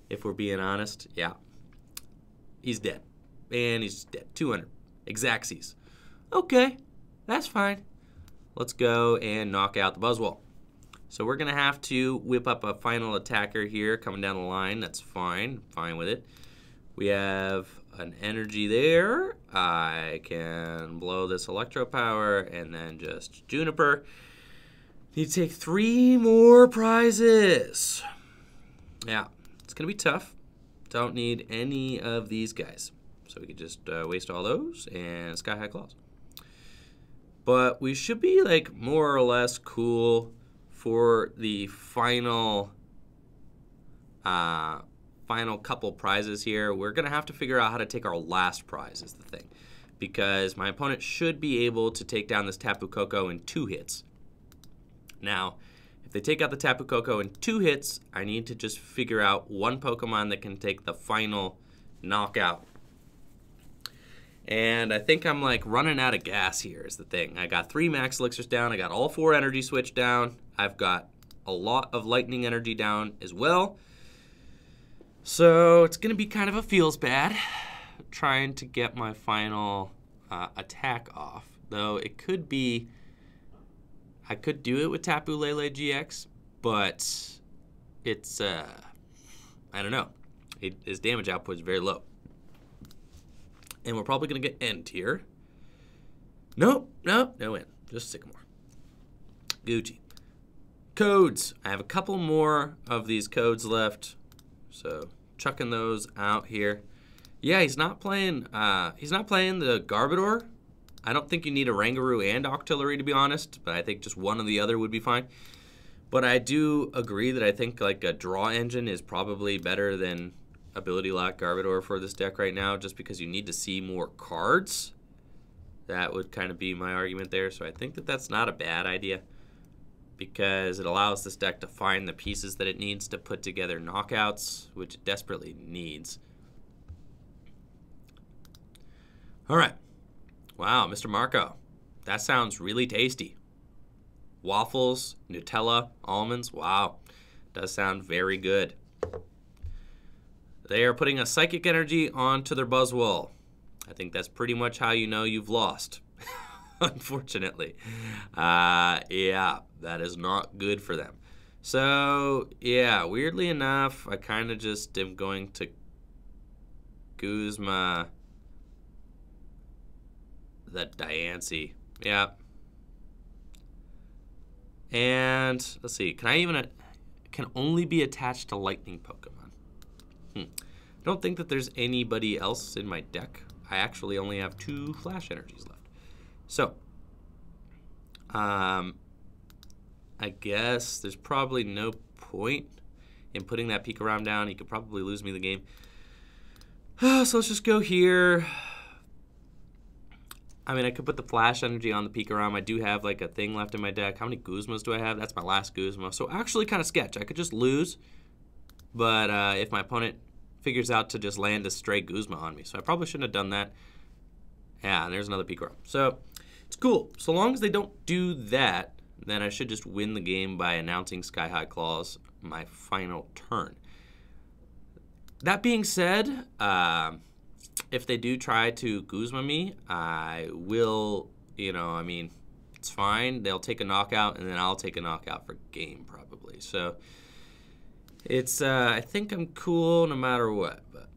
if we're being honest. Yeah. He's dead. And he's dead. 200. Exactsies. Okay. That's fine. Let's go and knock out the Buzzwole. So we're going to have to whip up a final attacker here coming down the line. That's fine. Fine with it. We have an energy there. I can blow this Electro Power and then just Juniper. Need to take 3 more prizes. Yeah, it's going to be tough. Don't need any of these guys. So we can just waste all those and Sky High Claws. But we should be like more or less cool for the final final couple prizes here. We're going to have to figure out how to take our last prize is the thing. Because my opponent should be able to take down this Tapu Koko in 2 hits. Now, if they take out the Tapu Koko in 2 hits, I need to just figure out one Pokemon that can take the final knockout. And I think I'm like running out of gas here is the thing. I got 3 Max Elixirs down. I got all 4 Energy Switch down. I've got a lot of Lightning Energy down as well. So it's going to be kind of a feels bad trying to get my final attack off. Though it could be, I could do it with Tapu Lele GX, but it's, I don't know. His damage output is very low. And we're probably going to get End here. Nope, no End. Just Sycamore. Gucci. Codes. I have a couple more of these codes left. So chucking those out here. Yeah, he's not playing the Garbodor. I don't think you need a Rangaroo and Octillery, to be honest, but I think just one or the other would be fine. But I do agree that I think like a draw engine is probably better than Ability Lock Garbodor for this deck right now, just because you need to see more cards. That would kind of be my argument there. So I think that that's not a bad idea, because it allows this deck to find the pieces that it needs to put together knockouts, which it desperately needs. All right. Wow, Mr. Marco. That sounds really tasty. Waffles, Nutella, almonds. Wow. Does sound very good. They are putting a Psychic Energy onto their Buzzwole. I think that's pretty much how you know you've lost. Unfortunately. Yeah, that is not good for them. So, yeah, weirdly enough, I kind of just am going to Guzma that Diancie. Yeah. And, let's see, can only be attached to Lightning Pokemon. I don't think that there's anybody else in my deck. I actually only have 2 Flash Energies left. So, I guess there's probably no point in putting that Pikarom down. He could probably lose me the game. So let's just go here. I mean, I could put the Flash Energy on the Pikarom. I do have like a thing left in my deck. How many Guzmas do I have? That's my last Guzma. So actually kind of sketch. I could just lose, but if my opponent figures out to just land a stray Guzma on me. So I probably shouldn't have done that. Yeah, and there's another Pikarom. So it's cool. So long as they don't do that, then I should just win the game by announcing Sky High Claws my final turn. That being said, if they do try to Guzma me, I will, I mean, it's fine. They'll take a knockout, and then I'll take a knockout for game probably. So it's, I think I'm cool no matter what, but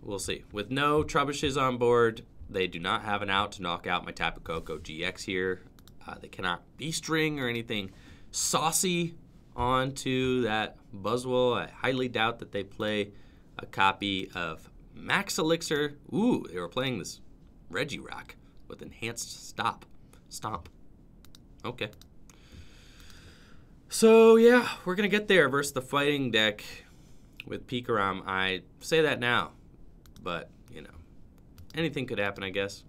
we'll see. With no Trebuchets on board, they do not have an out to knock out my Tapu Koko GX here. They cannot B-string or anything saucy onto that Buzzwole. I highly doubt that they play a copy of Max Elixir. Ooh, they were playing this Regirock with enhanced stomp. Okay. So, yeah, we're going to get there versus the fighting deck with Pikarom. I say that now, but, anything could happen, I guess.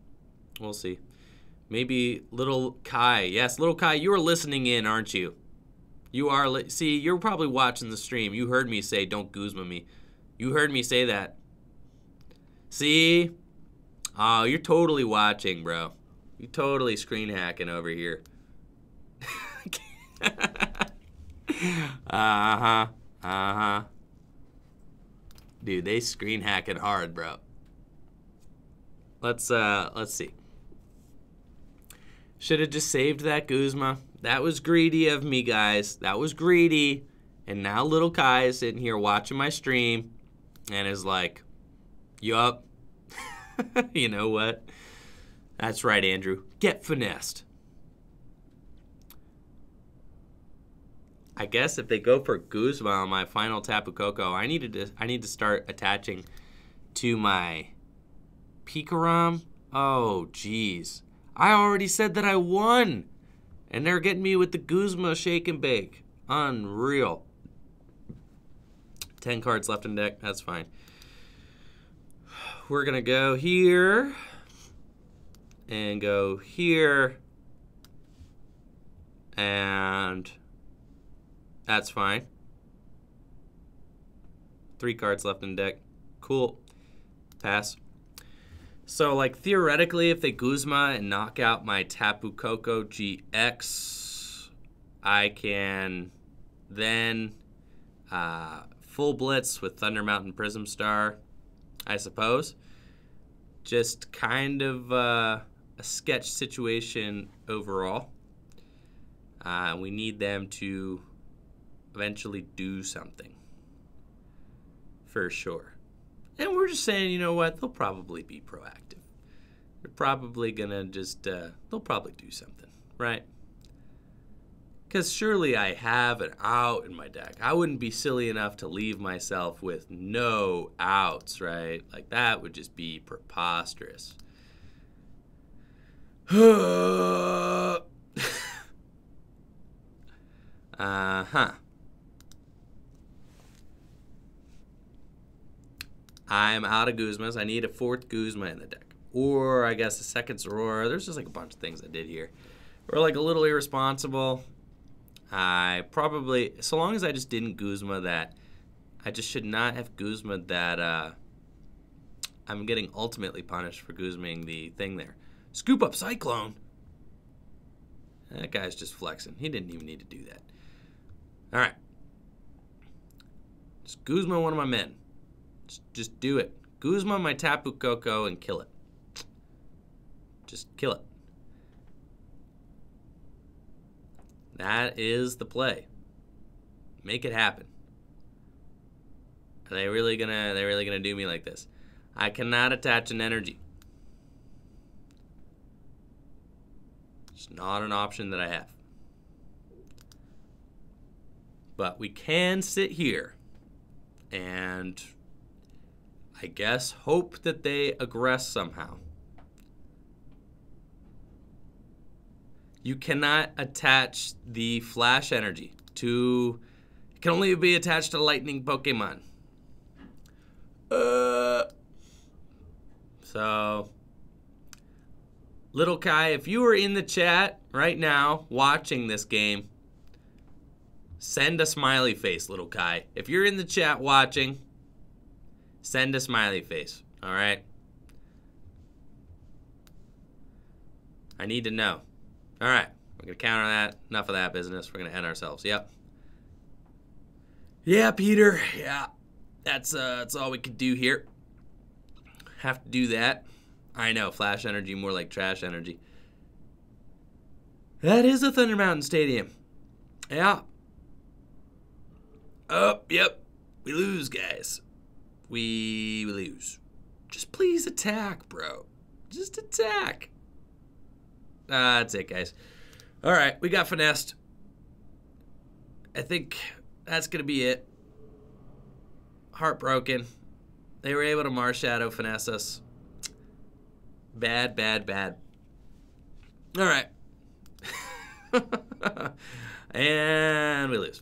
We'll see. Maybe Little Kai. Yes, Little Kai, you are listening in, aren't you? You are. See, you're probably watching the stream. You heard me say, don't Guzma me. You heard me say that. See? Oh, you're totally watching, bro. You're totally screen hacking over here. Uh-huh. Uh-huh. Dude, they screen hacking hard, bro. Let's see. Should have just saved that Guzma. That was greedy of me, guys. That was greedy. And now little Kai is sitting here watching my stream and is like, yup. You know what? That's right, Andrew. Get finessed. I guess if they go for Guzma on my final Tapu Koko, I need to start attaching to my Pikarom. Oh, jeez. I already said that I won. And they're getting me with the Guzma shake and bake. Unreal. 10 cards left in deck. That's fine. We're going to go here. And go here. And that's fine. 3 cards left in deck. Cool. Pass. So, like, theoretically, if they Guzma and knock out my Tapu Koko GX, I can then full blitz with Thunder Mountain Prism Star, I suppose. Just kind of a sketch situation overall. We need them to eventually do something. For sure. And we're just saying, you know what? They'll probably be proactive. They're probably going to just, they'll probably do something, right? Because surely I have an out in my deck. I wouldn't be silly enough to leave myself with no outs, right? Like, that would just be preposterous. Uh-huh. I'm out of Guzmas. I need a 4th Guzma in the deck. Or, I guess, a 2nd Zorua. There's just, like, a bunch of things I did here. Or, like, a little irresponsible. I probably, so long as I just didn't Guzma that, I just should not have Guzma that, I'm getting ultimately punished for Guzmaing the thing there. Scoop up Cyclone. That guy's just flexing. He didn't even need to do that. All right. Just Guzma one of my men. Just do it. Guzma my Tapu Koko and kill it. Just kill it. That is the play. Make it happen. Are they really gonna do me like this? I cannot attach an energy. It's not an option that I have. But we can sit here and I guess hope that they aggress somehow. You cannot attach the flash energy to, it can only be attached to lightning Pokemon. So, little Kai, if you are in the chat right now watching this game, send a smiley face, little Kai. If you're in the chat watching, send a smiley face, all right? I need to know. All right, we're going to counter that. Enough of that business. We're going to end ourselves. Yep. Yeah, Peter. Yeah, that's all we could do here. Have to do that. I know, flash energy, more like trash energy. That is a Thunder Mountain Stadium. Yeah. Oh, yep. We lose, guys. We lose. Just please attack, bro. Just attack. That's it, guys. All right, we got finessed. I think that's going to be it. Heartbroken. They were able to Marshadow finesse us. Bad, bad, bad. All right. And we lose.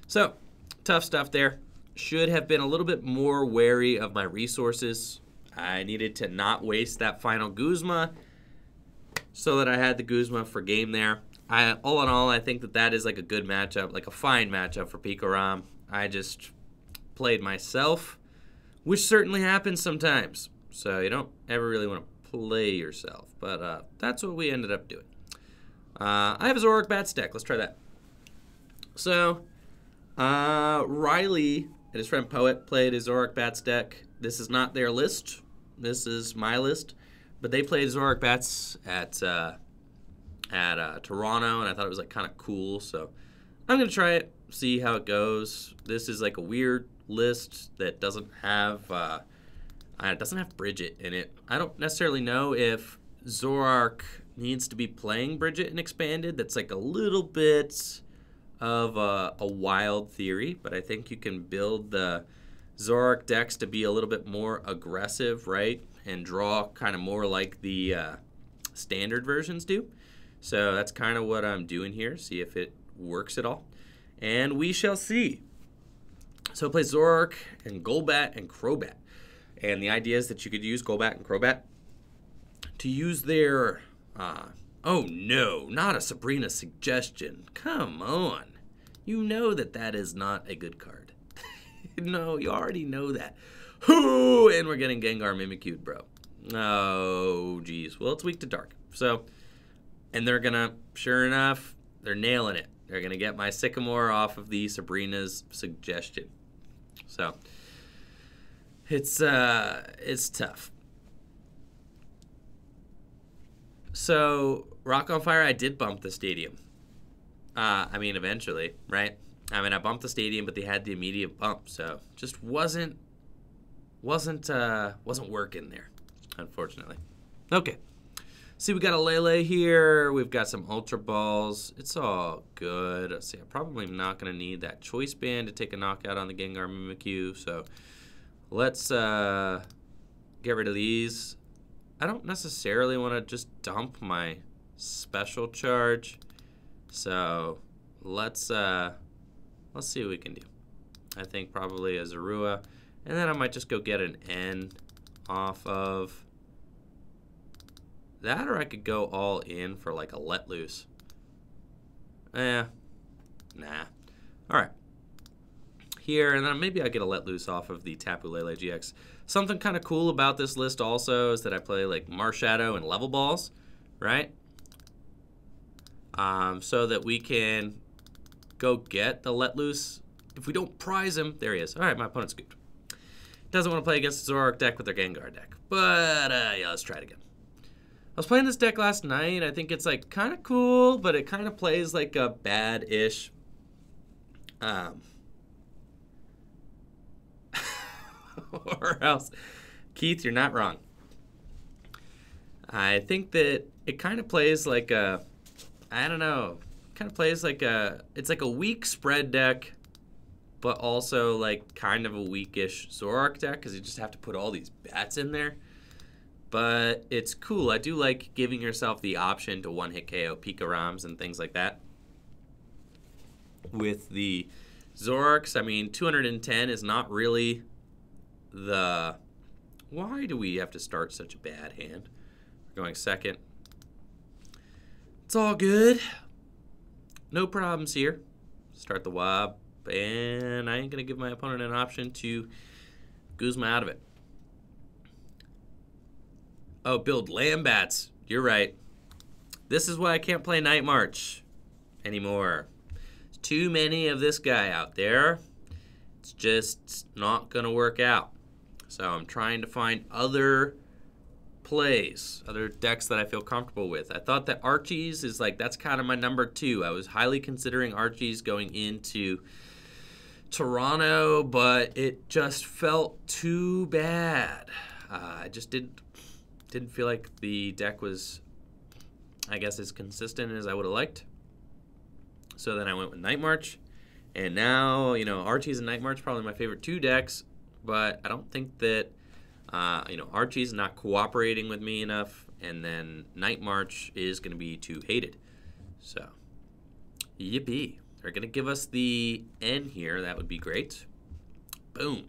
So, tough stuff there. Should have been a little bit more wary of my resources. I needed to not waste that final Guzma so that I had the Guzma for game there. All in all, I think that is like a good matchup, like a fine matchup for Pikarom. I just played myself. which certainly happens sometimes. So you don't ever really want to play yourself, but that's what we ended up doing. I have a Zoroark Bats deck. Let's try that. So Riley and his friend Poet played his Zoroark Bats deck. This is not their list. This is my list. But they played Zoroark Bats at Toronto, and I thought it was like kind of cool. So I'm gonna try it, see how it goes. This is like a weird list that doesn't have Bridget in it. I don't necessarily know if Zoroark needs to be playing Bridget and Expanded. That's like a little bit of a wild theory, but I think you can build the Zoroark decks to be a little bit more aggressive, right? And draw kind of more like the standard versions do. So that's kind of what I'm doing here. See if it works at all. And we shall see. So play Zoroark and Golbat and Crobat. And the idea is that you could use Golbat and Crobat to use their... oh no, not a Sabrina suggestion. Come on. You know that is not a good card. No, you already know that. Ooh, and we're getting Gengar Mimikyu, bro. Oh, geez. Well, it's weak to dark. So, and they're going to, sure enough, they're nailing it. They're going to get my Sycamore off of the Sabrina's suggestion. So, it's tough. So, Rock on Fire, I did bump the stadium. I mean, eventually, right? I mean, I bumped the stadium, but they had the immediate bump, so just wasn't working there, unfortunately. Okay. See, we got a Lele here. We've got some Ultra Balls. It's all good. Let's see, I'm probably not going to need that Choice Band to take a knockout on the Gengar Mimikyu, so let's get rid of these. I don't necessarily want to just dump my special charge, so let's see what we can do. I think probably a Zorua, and then I might just go get an N off of that, or I could go all in for like a Let Loose. Nah. All right. Here, and then maybe I get a Let Loose off of the Tapu Lele GX. Something kind of cool about this list also is that I play like Marshadow and Level Balls, right? So that we can go get the Let Loose. If we don't prize him, there he is. All right, my opponent's scooped. Doesn't want to play against the Zoroark deck with their Gengar deck. But, yeah, let's try it again. I was playing this deck last night. I think it's, like, kind of cool, but it kind of plays like a bad-ish. Or else. Keith, you're not wrong. I think that it kind of plays like a, I don't know, kind of plays like a, it's like a weak spread deck, but also like kind of a weakish Zoroark deck because you just have to put all these bats in there. But it's cool. I do like giving yourself the option to one-hit KO Pika-Roms and things like that. With the Zoroarks, I mean, 210 is not really the... Why do we have to start such a bad hand? We're going second. It's all good. No problems here. Start the Wob, and I ain't going to give my opponent an option to Guzma out of it. Oh, build Lambats. You're right. This is why I can't play Night March anymore. There's too many of this guy out there. It's just not going to work out. So I'm trying to find other plays, other decks that I feel comfortable with. I thought that Archie's is like, that's kind of my number 2. I was highly considering Archie's going into Toronto, but it just felt too bad. I just didn't feel like the deck was, I guess, as consistent as I would have liked. So then I went with Night March. And now, you know, Archie's and Night March probably my favorite 2 decks. But I don't think that, you know, Archie's not cooperating with me enough. And then Night March is going to be too hated. So, yippee. They're going to give us the N here. That would be great. Boom.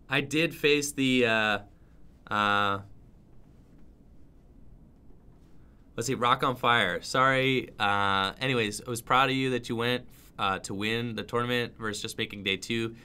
I did face the, what Let's see, Rock on Fire. Sorry. Anyways, I was proud of you that you went to win the tournament versus just making day 2.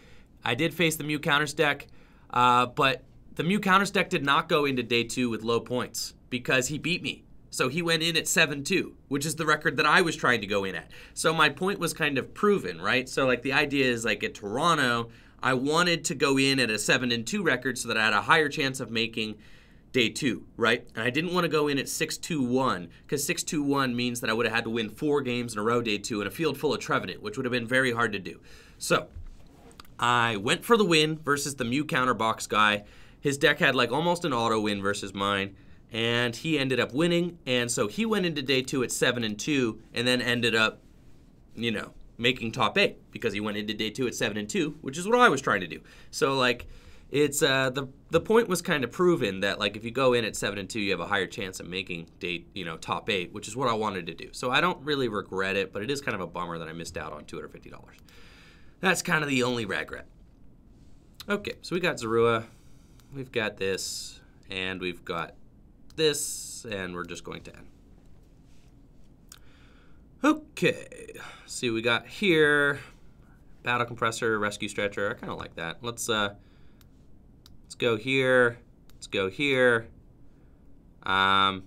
I did face the Mew Counters deck, but the Mew Counters deck did not go into day 2 with low points because he beat me. So he went in at 7-2, which is the record that I was trying to go in at. So my point was kind of proven, right? So like the idea is like at Toronto, I wanted to go in at a 7-2 record so that I had a higher chance of making day 2, right? And I didn't want to go in at 6-2-1 because 6-2-1 means that I would have had to win 4 games in a row day 2 in a field full of Trevenant, which would have been very hard to do. So I went for the win versus the Mew counter box guy. His deck had like almost an auto win versus mine, and he ended up winning. And so he went into day 2 at 7-2 and then ended up, you know, making top 8 because he went into day 2 at 7-2, which is what I was trying to do. So like, it's the point was kind of proven that like if you go in at 7-2, you have a higher chance of making top 8, which is what I wanted to do. So I don't really regret it, but it is kind of a bummer that I missed out on $250. That's kind of the only regret. Okay, so we got Zorua, we've got this, and we've got this, and we're just going to end. Okay, see what we got here. Battle Compressor, Rescue Stretcher. I kind of like that. Let's go here. Let's go here. I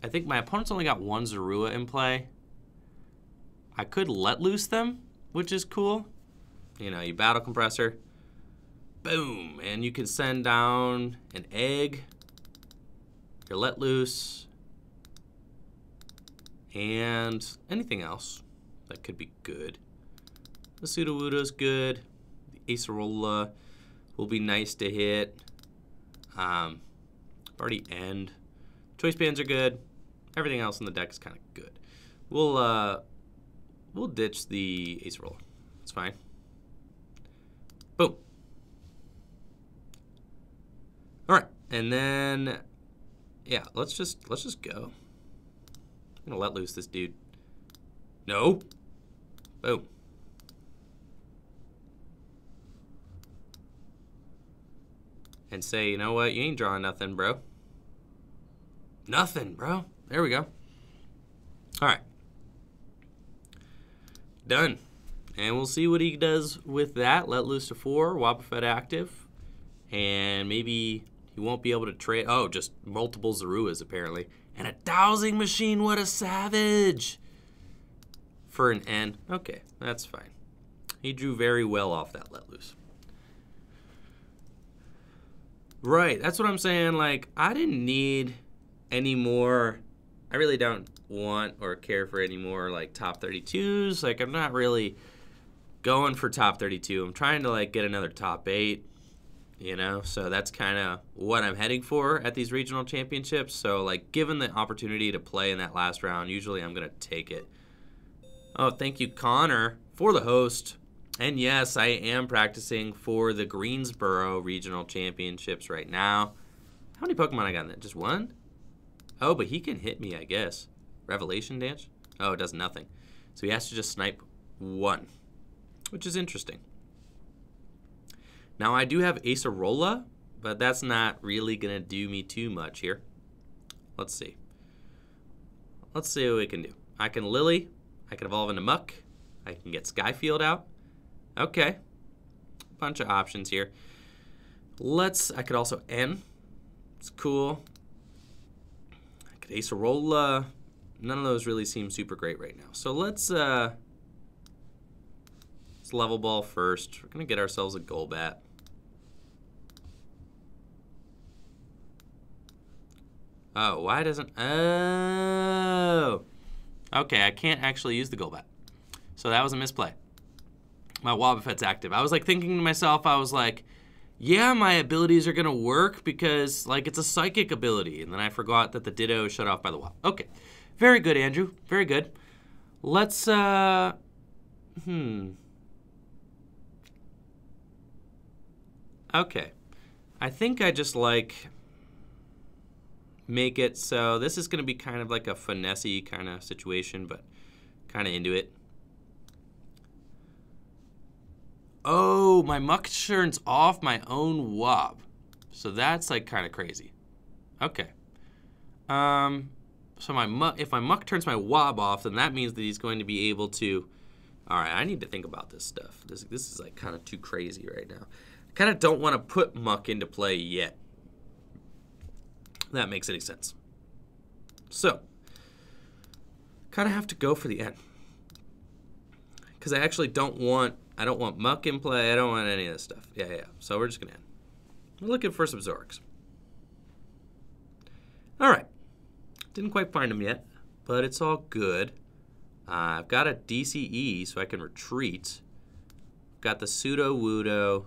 think my opponent's only got 1 Zorua in play. I could let loose them, which is cool. You know, you Battle Compressor. Boom. And you can send down an egg. You let loose. And anything else that could be good. The Sudowoodo's good. The Acerola will be nice to hit. Already end. Choice bands are good. Everything else in the deck is kind of good. We'll ditch the Acerola. It's fine. Boom. All right, and then yeah, let's just go. I'm gonna let loose this dude. No. Boom. And say, you know what? You ain't drawing nothing, bro. Nothing, bro. There we go. All right. Done. And we'll see what he does with that. Let loose to 4. Wobbuffet active. And maybe he won't be able to trade. Oh, just multiple Zoruas, apparently. And a dowsing machine. What a savage. For an N. Okay, that's fine. He drew very well off that let loose. Right, that's what I'm saying. Like, I didn't need any more. I really don't want or care for any more, like, top 32s. Like, I'm not really going for top 32. I'm trying to, like, get another top 8, you know? So that's kind of what I'm heading for at these regional championships. So, like, given the opportunity to play in that last round, usually I'm going to take it. Oh, thank you, Connor, for the host. And yes, I am practicing for the Greensboro Regional Championships right now. How many Pokemon I got in that? Just 1? Oh, but he can hit me, I guess. Revelation Dance? Oh, it does nothing. So he has to just snipe 1, which is interesting. Now, I do have Acerola, but that's not really going to do me too much here. Let's see. Let's see what we can do. I can Lily. I can evolve into Muck. I can get Skyfield out. Okay, bunch of options here. I could also N. It's cool. I could Acerola. None of those really seem super great right now. So let's level ball first. We're gonna get ourselves a Golbat. Oh, why doesn't? Oh, okay. I can't actually use the Golbat. So that was a misplay. My Wobbuffet's active. I was like thinking to myself, I was like, yeah, my abilities are gonna work because like it's a psychic ability. And then I forgot that the Ditto is shut off by the Wob. Okay, very good, Andrew, very good. Let's, Okay, I think I just like make it so this is gonna be kind of like a finesse-y kind of situation, but kind of into it. Oh, my Muck turns off my own Wob. So that's like kind of crazy. Okay. So if my Muck turns my Wob off, then that means that he's going to be able to... All right, I need to think about this stuff. This is like kind of too crazy right now. I kind of don't want to put Muck into play yet. If that makes any sense. So, kind of have to go for the end. Because I actually don't want Muck in play. I don't want any of this stuff. Yeah. So we're just going to end. We're looking for some Zorks. All right. Didn't quite find them yet, but it's all good. I've got a DCE, so I can retreat. Got the Pseudo-Wudo,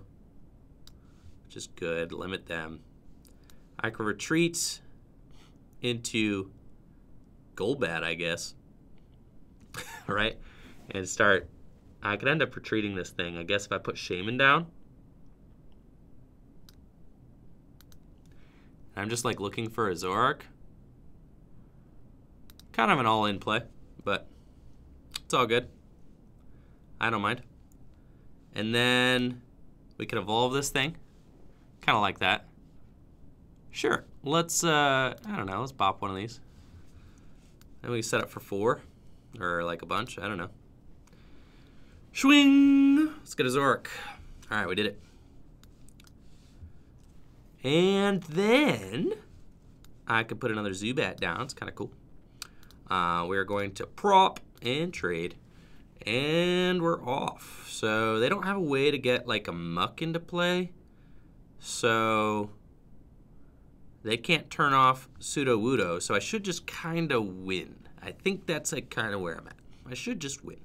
which is good. Limit them. I can retreat into Golbat, I guess. Right? And start... I could end up retreating this thing. I guess if I put Shaman down. I'm just like looking for a Zoroark. Kind of an all-in play, but it's all good. I don't mind. And then we can evolve this thing. Kind of like that. Sure. Let's, I don't know, let's bop one of these. And we can set up for 4. Or like a bunch, I don't know. Swing! Let's get a Zoroark. All right, we did it. And then I could put another Zubat down. It's kind of cool. We're going to prop and trade. And we're off. So they don't have a way to get like a Muck into play. So they can't turn off Pseudo-Wudo. So I should just kind of win. I think that's like kind of where I'm at. I should just win.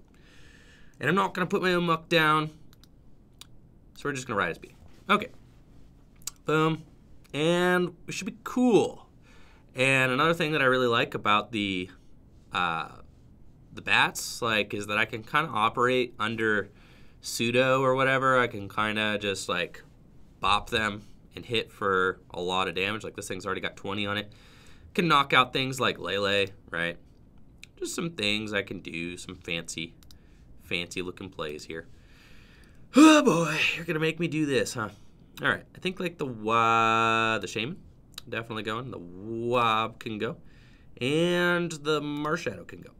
And I'm not going to put my own Muck down. So we're just going to ride his beat. Okay. Boom. And we should be cool. And another thing that I really like about the bats, like, is that I can kind of operate under pseudo or whatever. I can kind of just like bop them and hit for a lot of damage. Like this thing's already got 20 on it. Can knock out things like Lele, right? Just some things I can do, some fancy looking plays here. Oh boy, you're gonna make me do this, huh? All right, I think like the Shaman, definitely going. The Wob can go, and the Marshadow can go.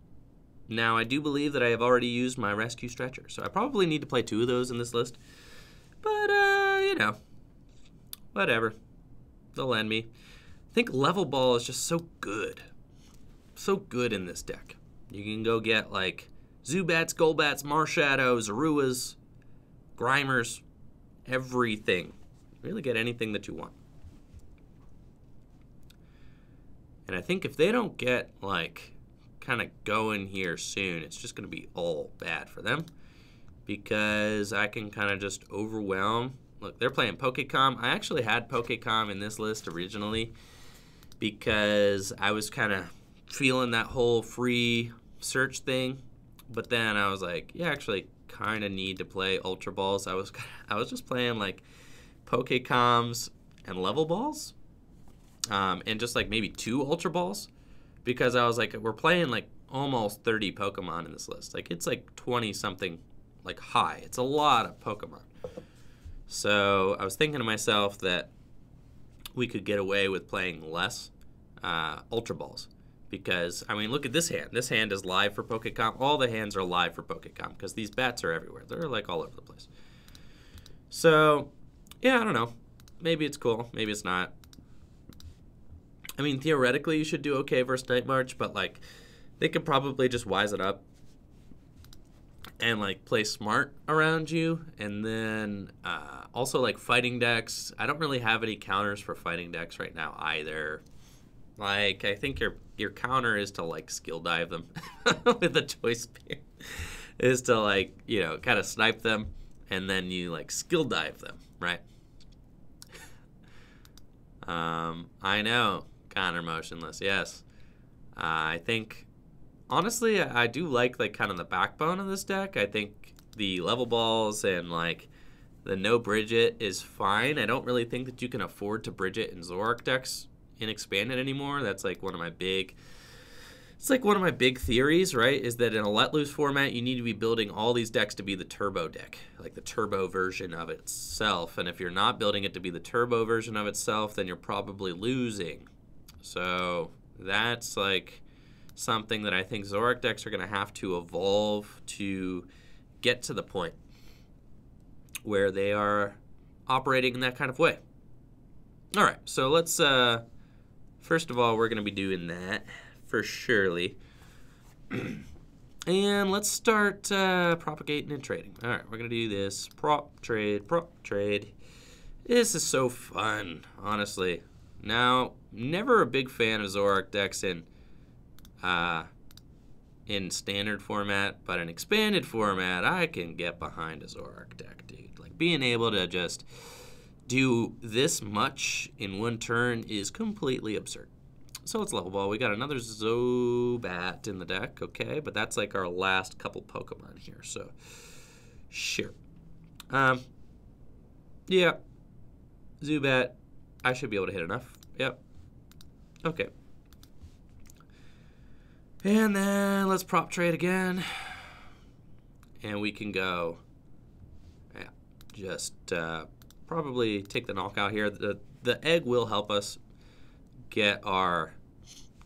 Now I do believe that I have already used my Rescue Stretcher, so I probably need to play 2 of those in this list. But you know, whatever. They'll lend me. I think Level Ball is just so good in this deck. You can go get like Zubats, Golbats, Marshadows, Zoruas, Grimers, everything. Really get anything that you want. And I think if they don't get like kind of going here soon, it's just going to be all bad for them. Because I can kind of just overwhelm. Look, they're playing Pokecom. I actually had Pokecom in this list originally because I was kind of feeling that whole free search thing. But then I was like, yeah, actually kind of need to play Ultra Balls. I was just playing like Pokecoms and Level Balls. And just like maybe 2 Ultra Balls. Because I was like, we're playing like almost 30 Pokemon in this list. Like it's like 20 something like high. It's a lot of Pokemon. So I was thinking to myself that we could get away with playing less Ultra Balls. Because, I mean, look at this hand. This hand is live for Pokecom. All the hands are live for Pokecom because these bats are everywhere. They're like all over the place. So, yeah, I don't know. Maybe it's cool. Maybe it's not. I mean, theoretically, you should do okay versus Night March, but, like, they could probably just wise it up and, like, play smart around you. And then also, like, fighting decks. I don't really have any counters for fighting decks right now either. Like, I think your counter is to, like, skill dive them with a choice spear. Is to, like, you know, kind of snipe them, and then you, like, skill dive them, right? I know. Counter motionless, yes. I think, honestly, I do like kind of the backbone of this deck. I think the Level Balls and, like, the no Bridget is fine. I don't really think that you can afford to Bridget in Zoroark decks in Expanded anymore. That's like one of my big theories, right? Is that in a let loose format you need to be building all these decks to be the turbo deck, like the turbo version of itself. And if you're not building it to be the turbo version of itself, then you're probably losing. So that's like something that I think Zoroark decks are going to have to evolve to get to the point where they are operating in that kind of way. All right, so let's, first of all, we're going to be doing that for surely. And let's start propagating and trading. All right, we're going to do this. Prop, trade, prop, trade. This is so fun, honestly. Now, never a big fan of Zoroark decks in standard format, but in expanded format, I can get behind a Zoroark deck, dude. Like, being able to just do this much in one turn is completely absurd. So let's level ball. We got another Zubat in the deck, okay, but that's like our last couple Pokemon here, so sure. Yeah, Zubat, I should be able to hit enough. Yep. Okay. And then let's prop trade again. And we can go, yeah, just probably take the knockout here. The egg will help us get our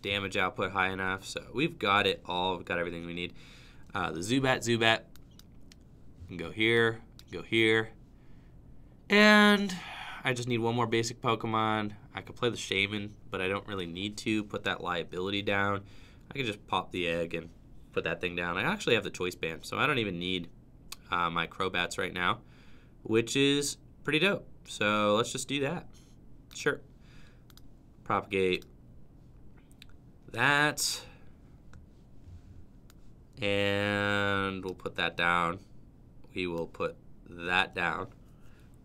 damage output high enough. So we've got it all. We've got everything we need. The Zubat. Can go here, go here. And I just need one more basic Pokemon. I could play the Shaman, but I don't really need to put that liability down. I can just pop the egg and put that thing down. I actually have the Choice Band, so I don't even need my Crobats right now, which is pretty dope. So let's just do that. Sure. Propagate that. And we'll put that down. We will put that down.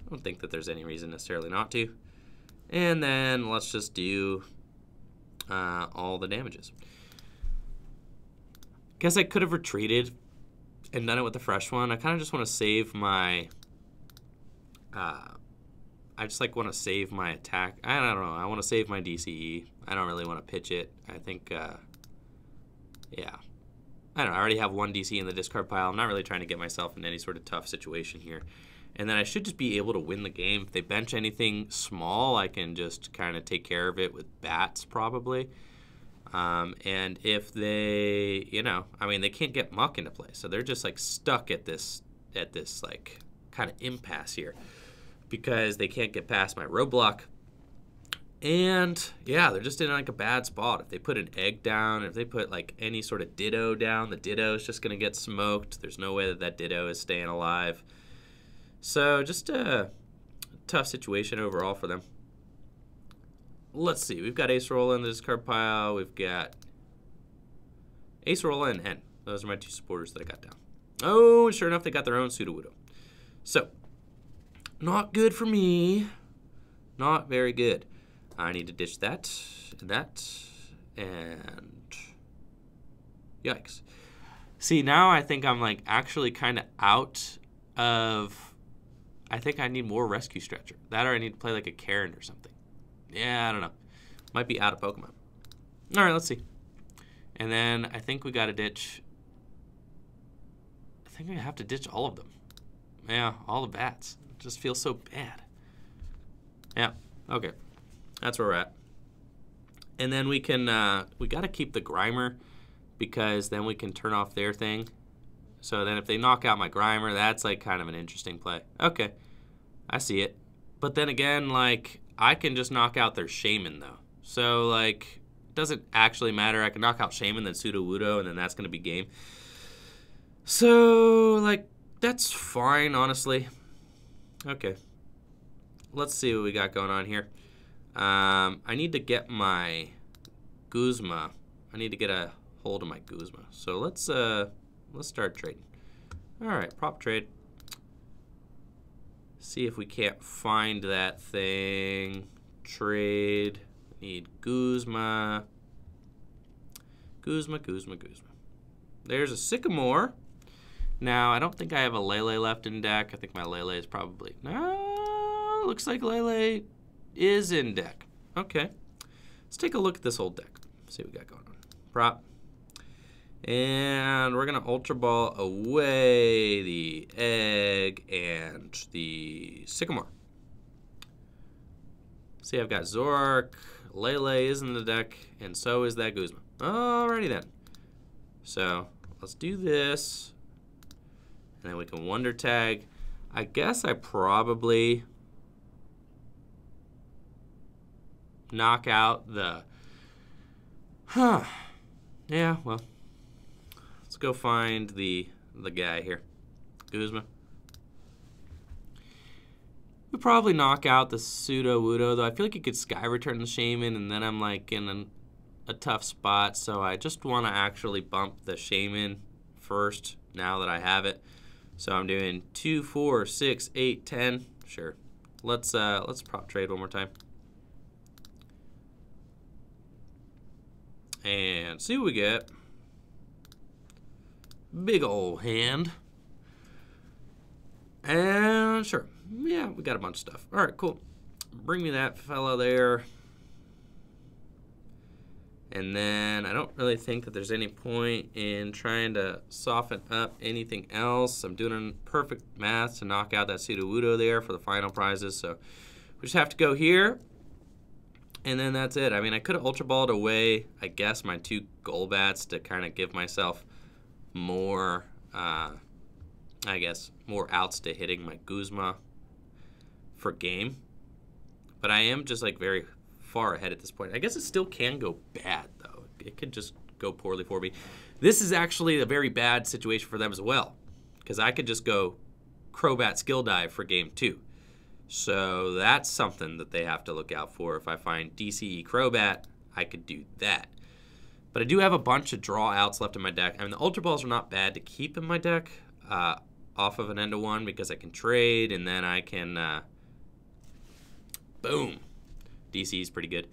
I don't think that there's any reason necessarily not to. And then let's just do all the damages. Guess I could have retreated and done it with the fresh one. I kind of just want to save my I just like want to save my attack. I don't know. I want to save my DCE. I don't really want to pitch it. I think, yeah. I don't know. I already have one DC in the discard pile. I'm not really trying to get myself in any sort of tough situation here. And then I should just be able to win the game. If they bench anything small, I can just kind of take care of it with bats probably. And if they, you know, I mean, they can't get Muck into play. So they're just like stuck at this like kind of impasse here because they can't get past my roadblock. And yeah, they're just in like a bad spot. If they put an egg down, if they put like any sort of Ditto down, the Ditto is just going to get smoked. There's no way that that Ditto is staying alive. So just a tough situation overall for them. Let's see. We've got Acerola in the discard pile. We've got Acerola and N. Those are my two supporters that I got down. Oh, and sure enough, they got their own Sudowoodo. So, not good for me. Not very good. I need to ditch that, and yikes. See, now I think I'm like actually kind of out of, I think I need more Rescue Stretcher. That or I need to play like a Karen or something. Yeah, I don't know. Might be out of Pokemon. All right, let's see. And then I think we got to ditch, I think we have to ditch all of them. Yeah, all the bats. It just feels so bad. Yeah, okay. That's where we're at. And then we can, we got to keep the Grimer because then we can turn off their thing. So then if they knock out my Grimer, that's like kind of an interesting play. Okay, I see it. But then again, like, I can just knock out their Shaman though. So like, it doesn't actually matter. I can knock out Shaman, then Sudowoodo, and then that's going to be game. So like, that's fine, honestly. Okay. Let's see what we got going on here. I need to get my Guzma. I need to get a hold of my Guzma. So let's start trading. All right, prop trade. See if we can't find that thing. Trade. Need Guzma. Guzma. There's a Sycamore. Now, I don't think I have a Lele left in deck. I think my Lele is probably... No, looks like Lele is in deck. Okay. Let's take a look at this whole deck. See what we got going on. Prop. And we're going to Ultra Ball away the egg and the Sycamore. See, I've got Zoroark. Lele is in the deck, and so is that Guzma. Alrighty then. So let's do this. And then we can Wonder Tag. I guess I probably knock out the... Yeah, well, let's go find the guy here. Guzma. We'll probably knock out the Sudowoodo, though I feel like you could Sky Return the Shaman, and then I'm like in a tough spot, so I just want to actually bump the Shaman first now that I have it. So I'm doing 2, 4, 6, 8, 10. Sure. Let's prop trade one more time. And see what we get. Big old hand. And sure. Yeah, we got a bunch of stuff. All right, cool. Bring me that fella there. And then I don't really think that there's any point in trying to soften up anything else. I'm doing perfect math to knock out that Sudowoodo there for the final prizes. So we just have to go here. And then that's it. I mean, I could have Ultra Balled away, I guess, my 2 Golbats to kind of give myself more, I guess, more outs to hitting my Guzma for game. But I am just, like, very far ahead at this point. I guess it still can go bad, though. It could just go poorly for me. This is actually a very bad situation for them as well, because I could just go Crobat Skill Dive for game 2. So that's something that they have to look out for. If I find DCE Crobat, I could do that. But I do have a bunch of draw outs left in my deck. I mean, the Ultra Balls are not bad to keep in my deck off of an end of one because I can trade, and then I can, boom. DC is pretty good.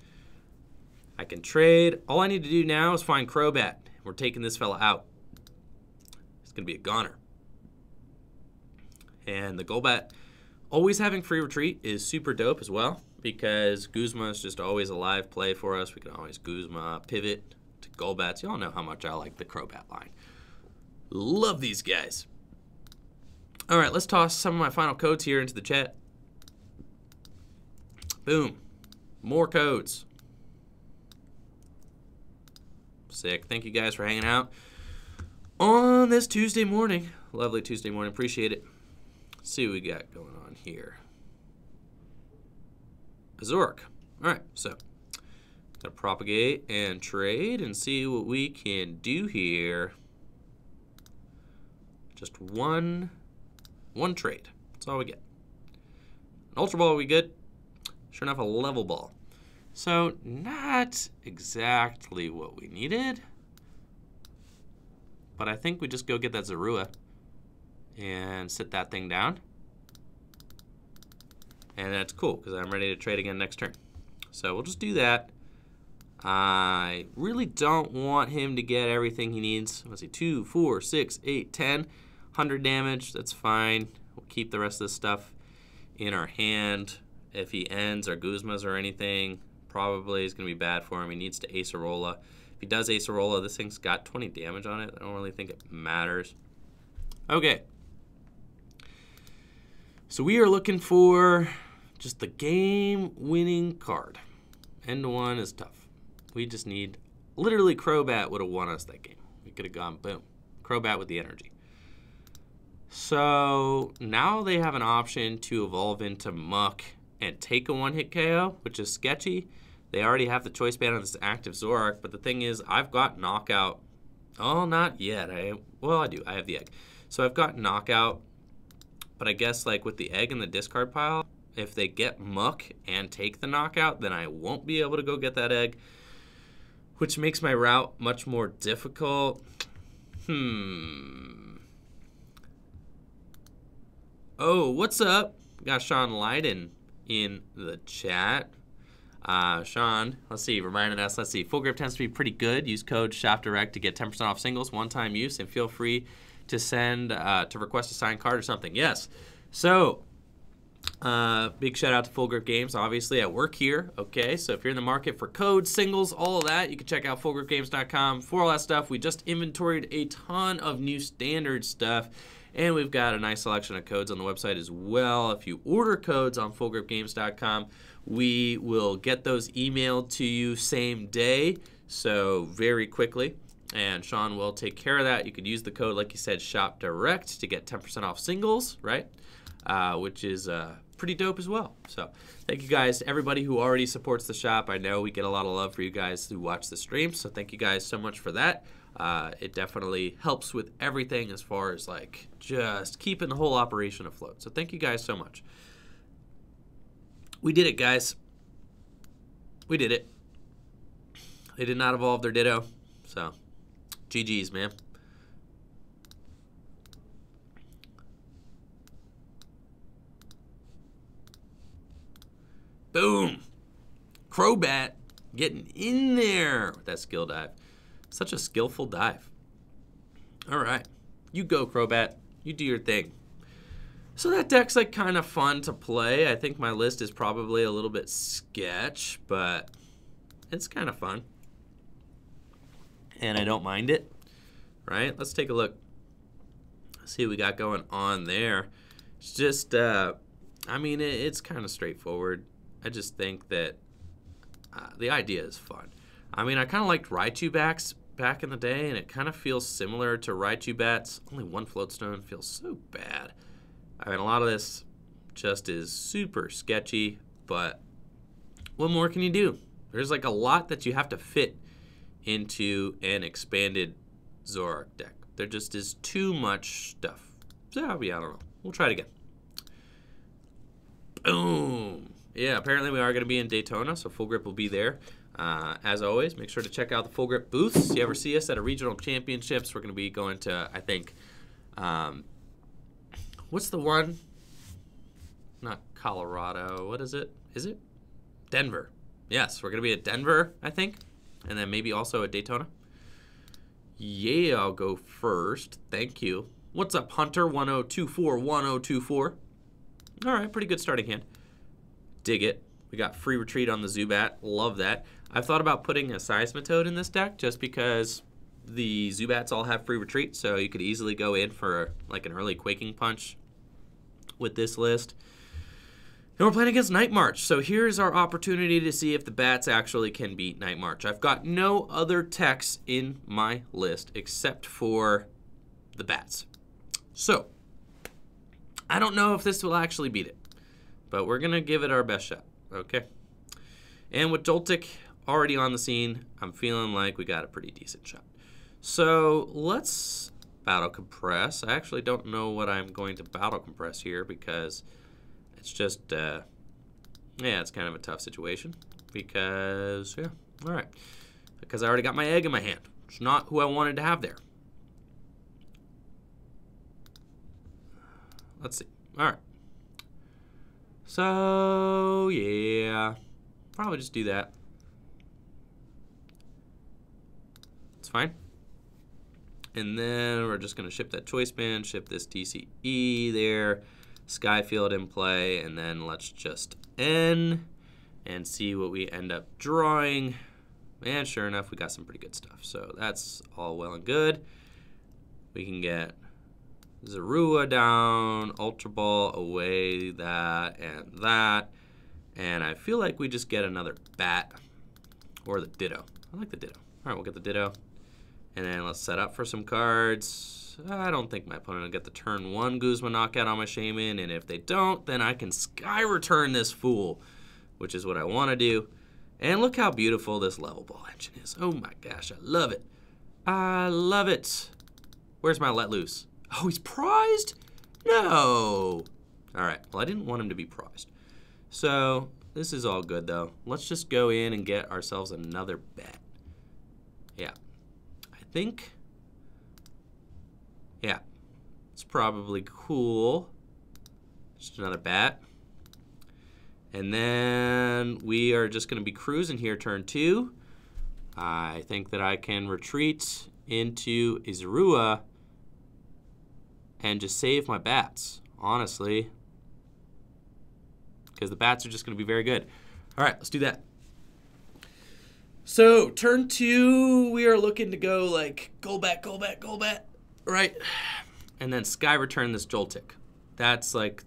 I can trade. All I need to do now is find Crobat. We're taking this fella out. It's going to be a goner. And the Golbat always having free retreat is super dope as well, because Guzma is just always a live play for us. We can always Guzma pivot to Golbats. You all know how much I like the Crobat line. Love these guys. All right, let's toss some of my final codes here into the chat. Boom. More codes. Sick. Thank you guys for hanging out on this Tuesday morning. Lovely Tuesday morning. Appreciate it. Let's see what we got going on here. Azoric. All right, so gotta propagate and trade and see what we can do here. Just one trade. That's all we get. An Ultra Ball, we good? Sure enough, a level ball. So not exactly what we needed, but I think we just go get that Zorua and sit that thing down. And that's cool, because I'm ready to trade again next turn. So we'll just do that. I really don't want him to get everything he needs. Let's see, 2, 4, 6, 8, 10. 100 damage, that's fine. We'll keep the rest of this stuff in our hand. If he ends or Guzmas or anything, probably is going to be bad for him. He needs to Acerola. If he does Acerola, this thing's got 20 damage on it. I don't really think it matters. Okay. So we are looking for just the game-winning card. End to one is tough. We just need... Literally, Crobat would have won us that game. We could have gone, boom. Crobat with the energy. So now they have an option to evolve into Muck and take a one-hit KO, which is sketchy. They already have the choice band on this active Zoroark, but the thing is, I've got Knockout. Oh, not yet. Well, I do. I have the egg. So I've got Knockout, but I guess like with the egg in the discard pile, if they get Muck and take the Knockout, then I won't be able to go get that egg, which makes my route much more difficult. Oh, what's up? Got Sean Leiden in the chat. Sean, let's see, reminded us, let's see, Full Grip tends to be pretty good. Use code SHOPDIRECT to get 10% off singles, one-time use, and feel free to send, to request a signed card or something. Yes. So, big shout out to Full Grip Games. Obviously, I work here, okay? So if you're in the market for codes, singles, all of that, you can check out fullgripgames.com for all that stuff. We just inventoried a ton of new standard stuff, and we've got a nice selection of codes on the website as well. If you order codes on fullgripgames.com, we will get those emailed to you same day, so very quickly. And Sean will take care of that. You could use the code, like you said, Shop Direct to get 10% off singles, right? Which is pretty dope as well. So thank you guys to everybody who already supports the shop. I know we get a lot of love for you guys who watch the stream, so thank you guys so much for that. It definitely helps with everything as far as like just keeping the whole operation afloat. So thank you guys so much. We did it, guys. We did it. They did not evolve their Ditto, so GG's, man. Boom. Crobat getting in there with that skill dive. Such a skillful dive. All right. You go, Crobat. You do your thing. So that deck's like kind of fun to play. I think my list is probably a little bit sketch, but it's kind of fun. And I don't mind it. Right? Let's take a look. See what we got going on there. It's just, I mean, it's kind of straightforward. I just think that the idea is fun. I mean, I kind of liked Raichu back in the day, and it kind of feels similar to Raichu bats. Only one Floatstone feels so bad. I mean, a lot of this just is super sketchy, but what more can you do? There's like a lot that you have to fit into an expanded Zoroark deck. There just is too much stuff. So, I don't know. We'll try it again. Boom. Yeah, apparently we are going to be in Daytona, so Full Grip will be there. As always, make sure to check out the Full Grip booths. If you ever see us at a regional championships, we're going to be going to, I think, what's the one? Not Colorado. What is it? Is it? Denver. Yes, we're going to be at Denver, I think, and then maybe also at Daytona. Yeah, I'll go first. Thank you. What's up, Hunter? 1024, 1024. All right, pretty good starting hand. Dig it. We got free retreat on the Zubat. Love that. I've thought about putting a Seismitoad in this deck just because the Zubats all have free retreat, so you could easily go in for like an early Quaking Punch with this list. And we're playing against Night March, so here's our opportunity to see if the bats actually can beat Night March. I've got no other techs in my list except for the bats. So, I don't know if this will actually beat it, but we're going to give it our best shot, okay? And with Joltik already on the scene, I'm feeling like we got a pretty decent shot. So let's battle compress. I actually don't know what I'm going to battle compress here because it's just, yeah, it's kind of a tough situation because, yeah, all right. Because I already got my egg in my hand. It's not who I wanted to have there. Let's see. All right. So, yeah, probably just do that. It's fine. And then we're just going to ship that Choice Band, ship this TCE there, Skyfield in play, and then let's just end and see what we end up drawing. And sure enough, we got some pretty good stuff. So that's all well and good. We can get Zorua down, Ultra Ball away, that and that. And I feel like we just get another bat or the Ditto. I like the Ditto. All right, we'll get the Ditto. And then let's set up for some cards. I don't think my opponent will get the turn 1 Guzma knockout on my Shaman. And if they don't, then I can Sky Return this fool, which is what I want to do. And look how beautiful this level ball engine is. Oh my gosh, I love it. I love it. Where's my Let Loose? Oh, he's prized? No. All right, well, I didn't want him to be prized. So this is all good, though. Let's just go in and get ourselves another bat. Yeah. I think, yeah, it's probably cool. Just another bat. And then we are just going to be cruising here turn 2. I think that I can retreat into Zorua and just save my bats, honestly. Because the bats are just going to be very good. All right, let's do that. So, turn 2, we are looking to go like Golbat, Golbat, Golbat, right? And then Sky Return this Joltik. That's like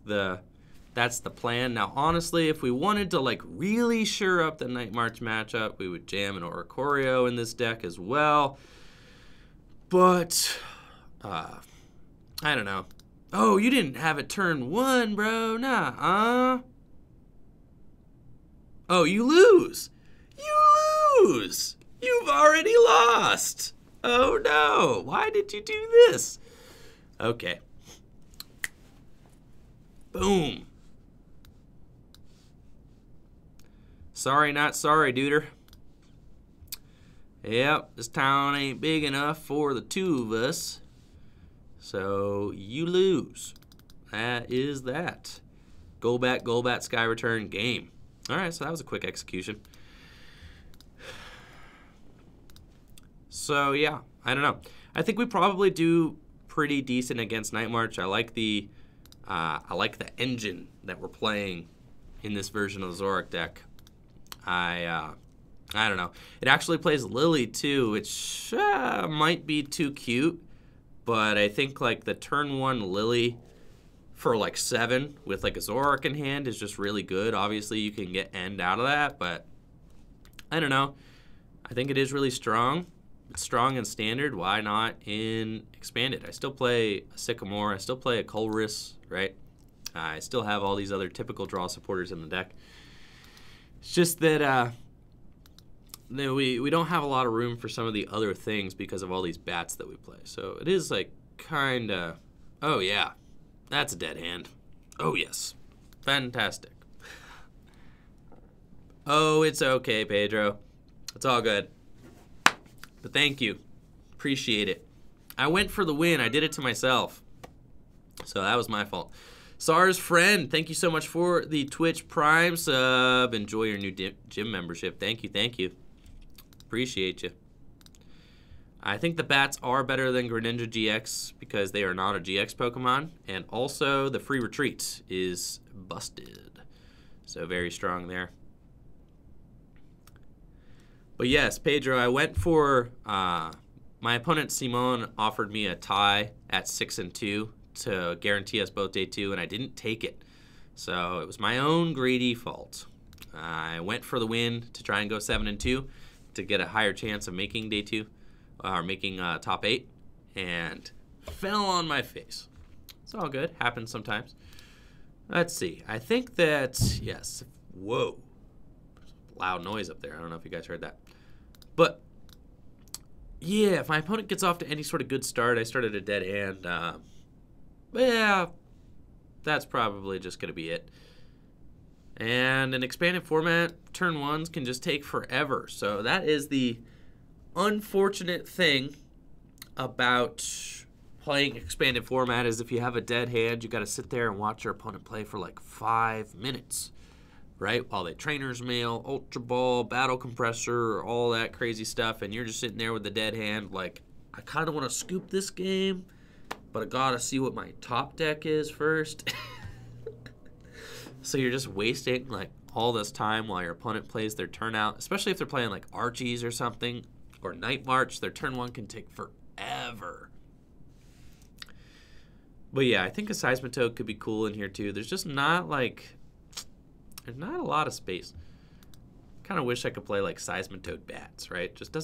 that's the plan. Now, honestly, if we wanted to like really sure up the Night March matchup, we would jam an Oricorio in this deck as well. But, I don't know. Oh, you didn't have it turn 1, bro. Nah, Oh, you lose. You lose. You've already lost. Oh, no. Why did you do this? Okay. Boom. Sorry, not sorry, duder. Yep, this town ain't big enough for the two of us. So, you lose. That is that. Golbat, Sky Return, game. Alright, so that was a quick execution. So, yeah, I don't know. I think we probably do pretty decent against Night March. I like the engine that we're playing in this version of the Zoroark deck. I don't know. It actually plays Lily too, which might be too cute, but I think like the turn 1 Lily for like 7 with like a Zoroark in hand is just really good. Obviously, you can get End out of that, but I don't know. I think it is really strong. It's strong in Standard. Why not in Expanded? I still play a Sycamore. I still play a Colress, right? I still have all these other typical draw supporters in the deck. It's just that we don't have a lot of room for some of the other things because of all these bats that we play. So it is like kind of, oh yeah, that's a dead hand. Oh yes, fantastic. Oh, it's okay, Pedro. It's all good. But thank you. Appreciate it. I went for the win. I did it to myself. So that was my fault. SARS friend, thank you so much for the Twitch Prime sub. Enjoy your new gym membership. Thank you, thank you. Appreciate you. I think the bats are better than Greninja GX because they are not a GX Pokemon. And also the free retreat is busted. So very strong there. But yes, Pedro, I went for, my opponent Simone offered me a tie at 6-2 to guarantee us both day 2, and I didn't take it. So it was my own greedy fault. I went for the win to try and go 7-2 to get a higher chance of making day 2, or making top 8, and fell on my face. It's all good. Happens sometimes. Let's see. I think that, yes. Whoa. Loud noise up there. I don't know if you guys heard that. But, yeah, if my opponent gets off to any sort of good start, I started a dead hand. Yeah, that's probably just going to be it. And in expanded format, turn 1s can just take forever. So that is the unfortunate thing about playing expanded format is if you have a dead hand, you got to sit there and watch your opponent play for like 5 minutes. Right? While they Trainer's Mail, Ultra Ball, Battle Compressor, all that crazy stuff, and you're just sitting there with the dead hand, like, I kind of want to scoop this game, but I gotta see what my top deck is first. So you're just wasting, like, all this time while your opponent plays their turn out, especially if they're playing, like, Archies or something, or Night March, their turn 1 can take forever. But yeah, I think a Seismitoad could be cool in here, too. There's just not, like... There's not a lot of space. Kind of wish I could play like Seismitoad bats, right? Just doesn't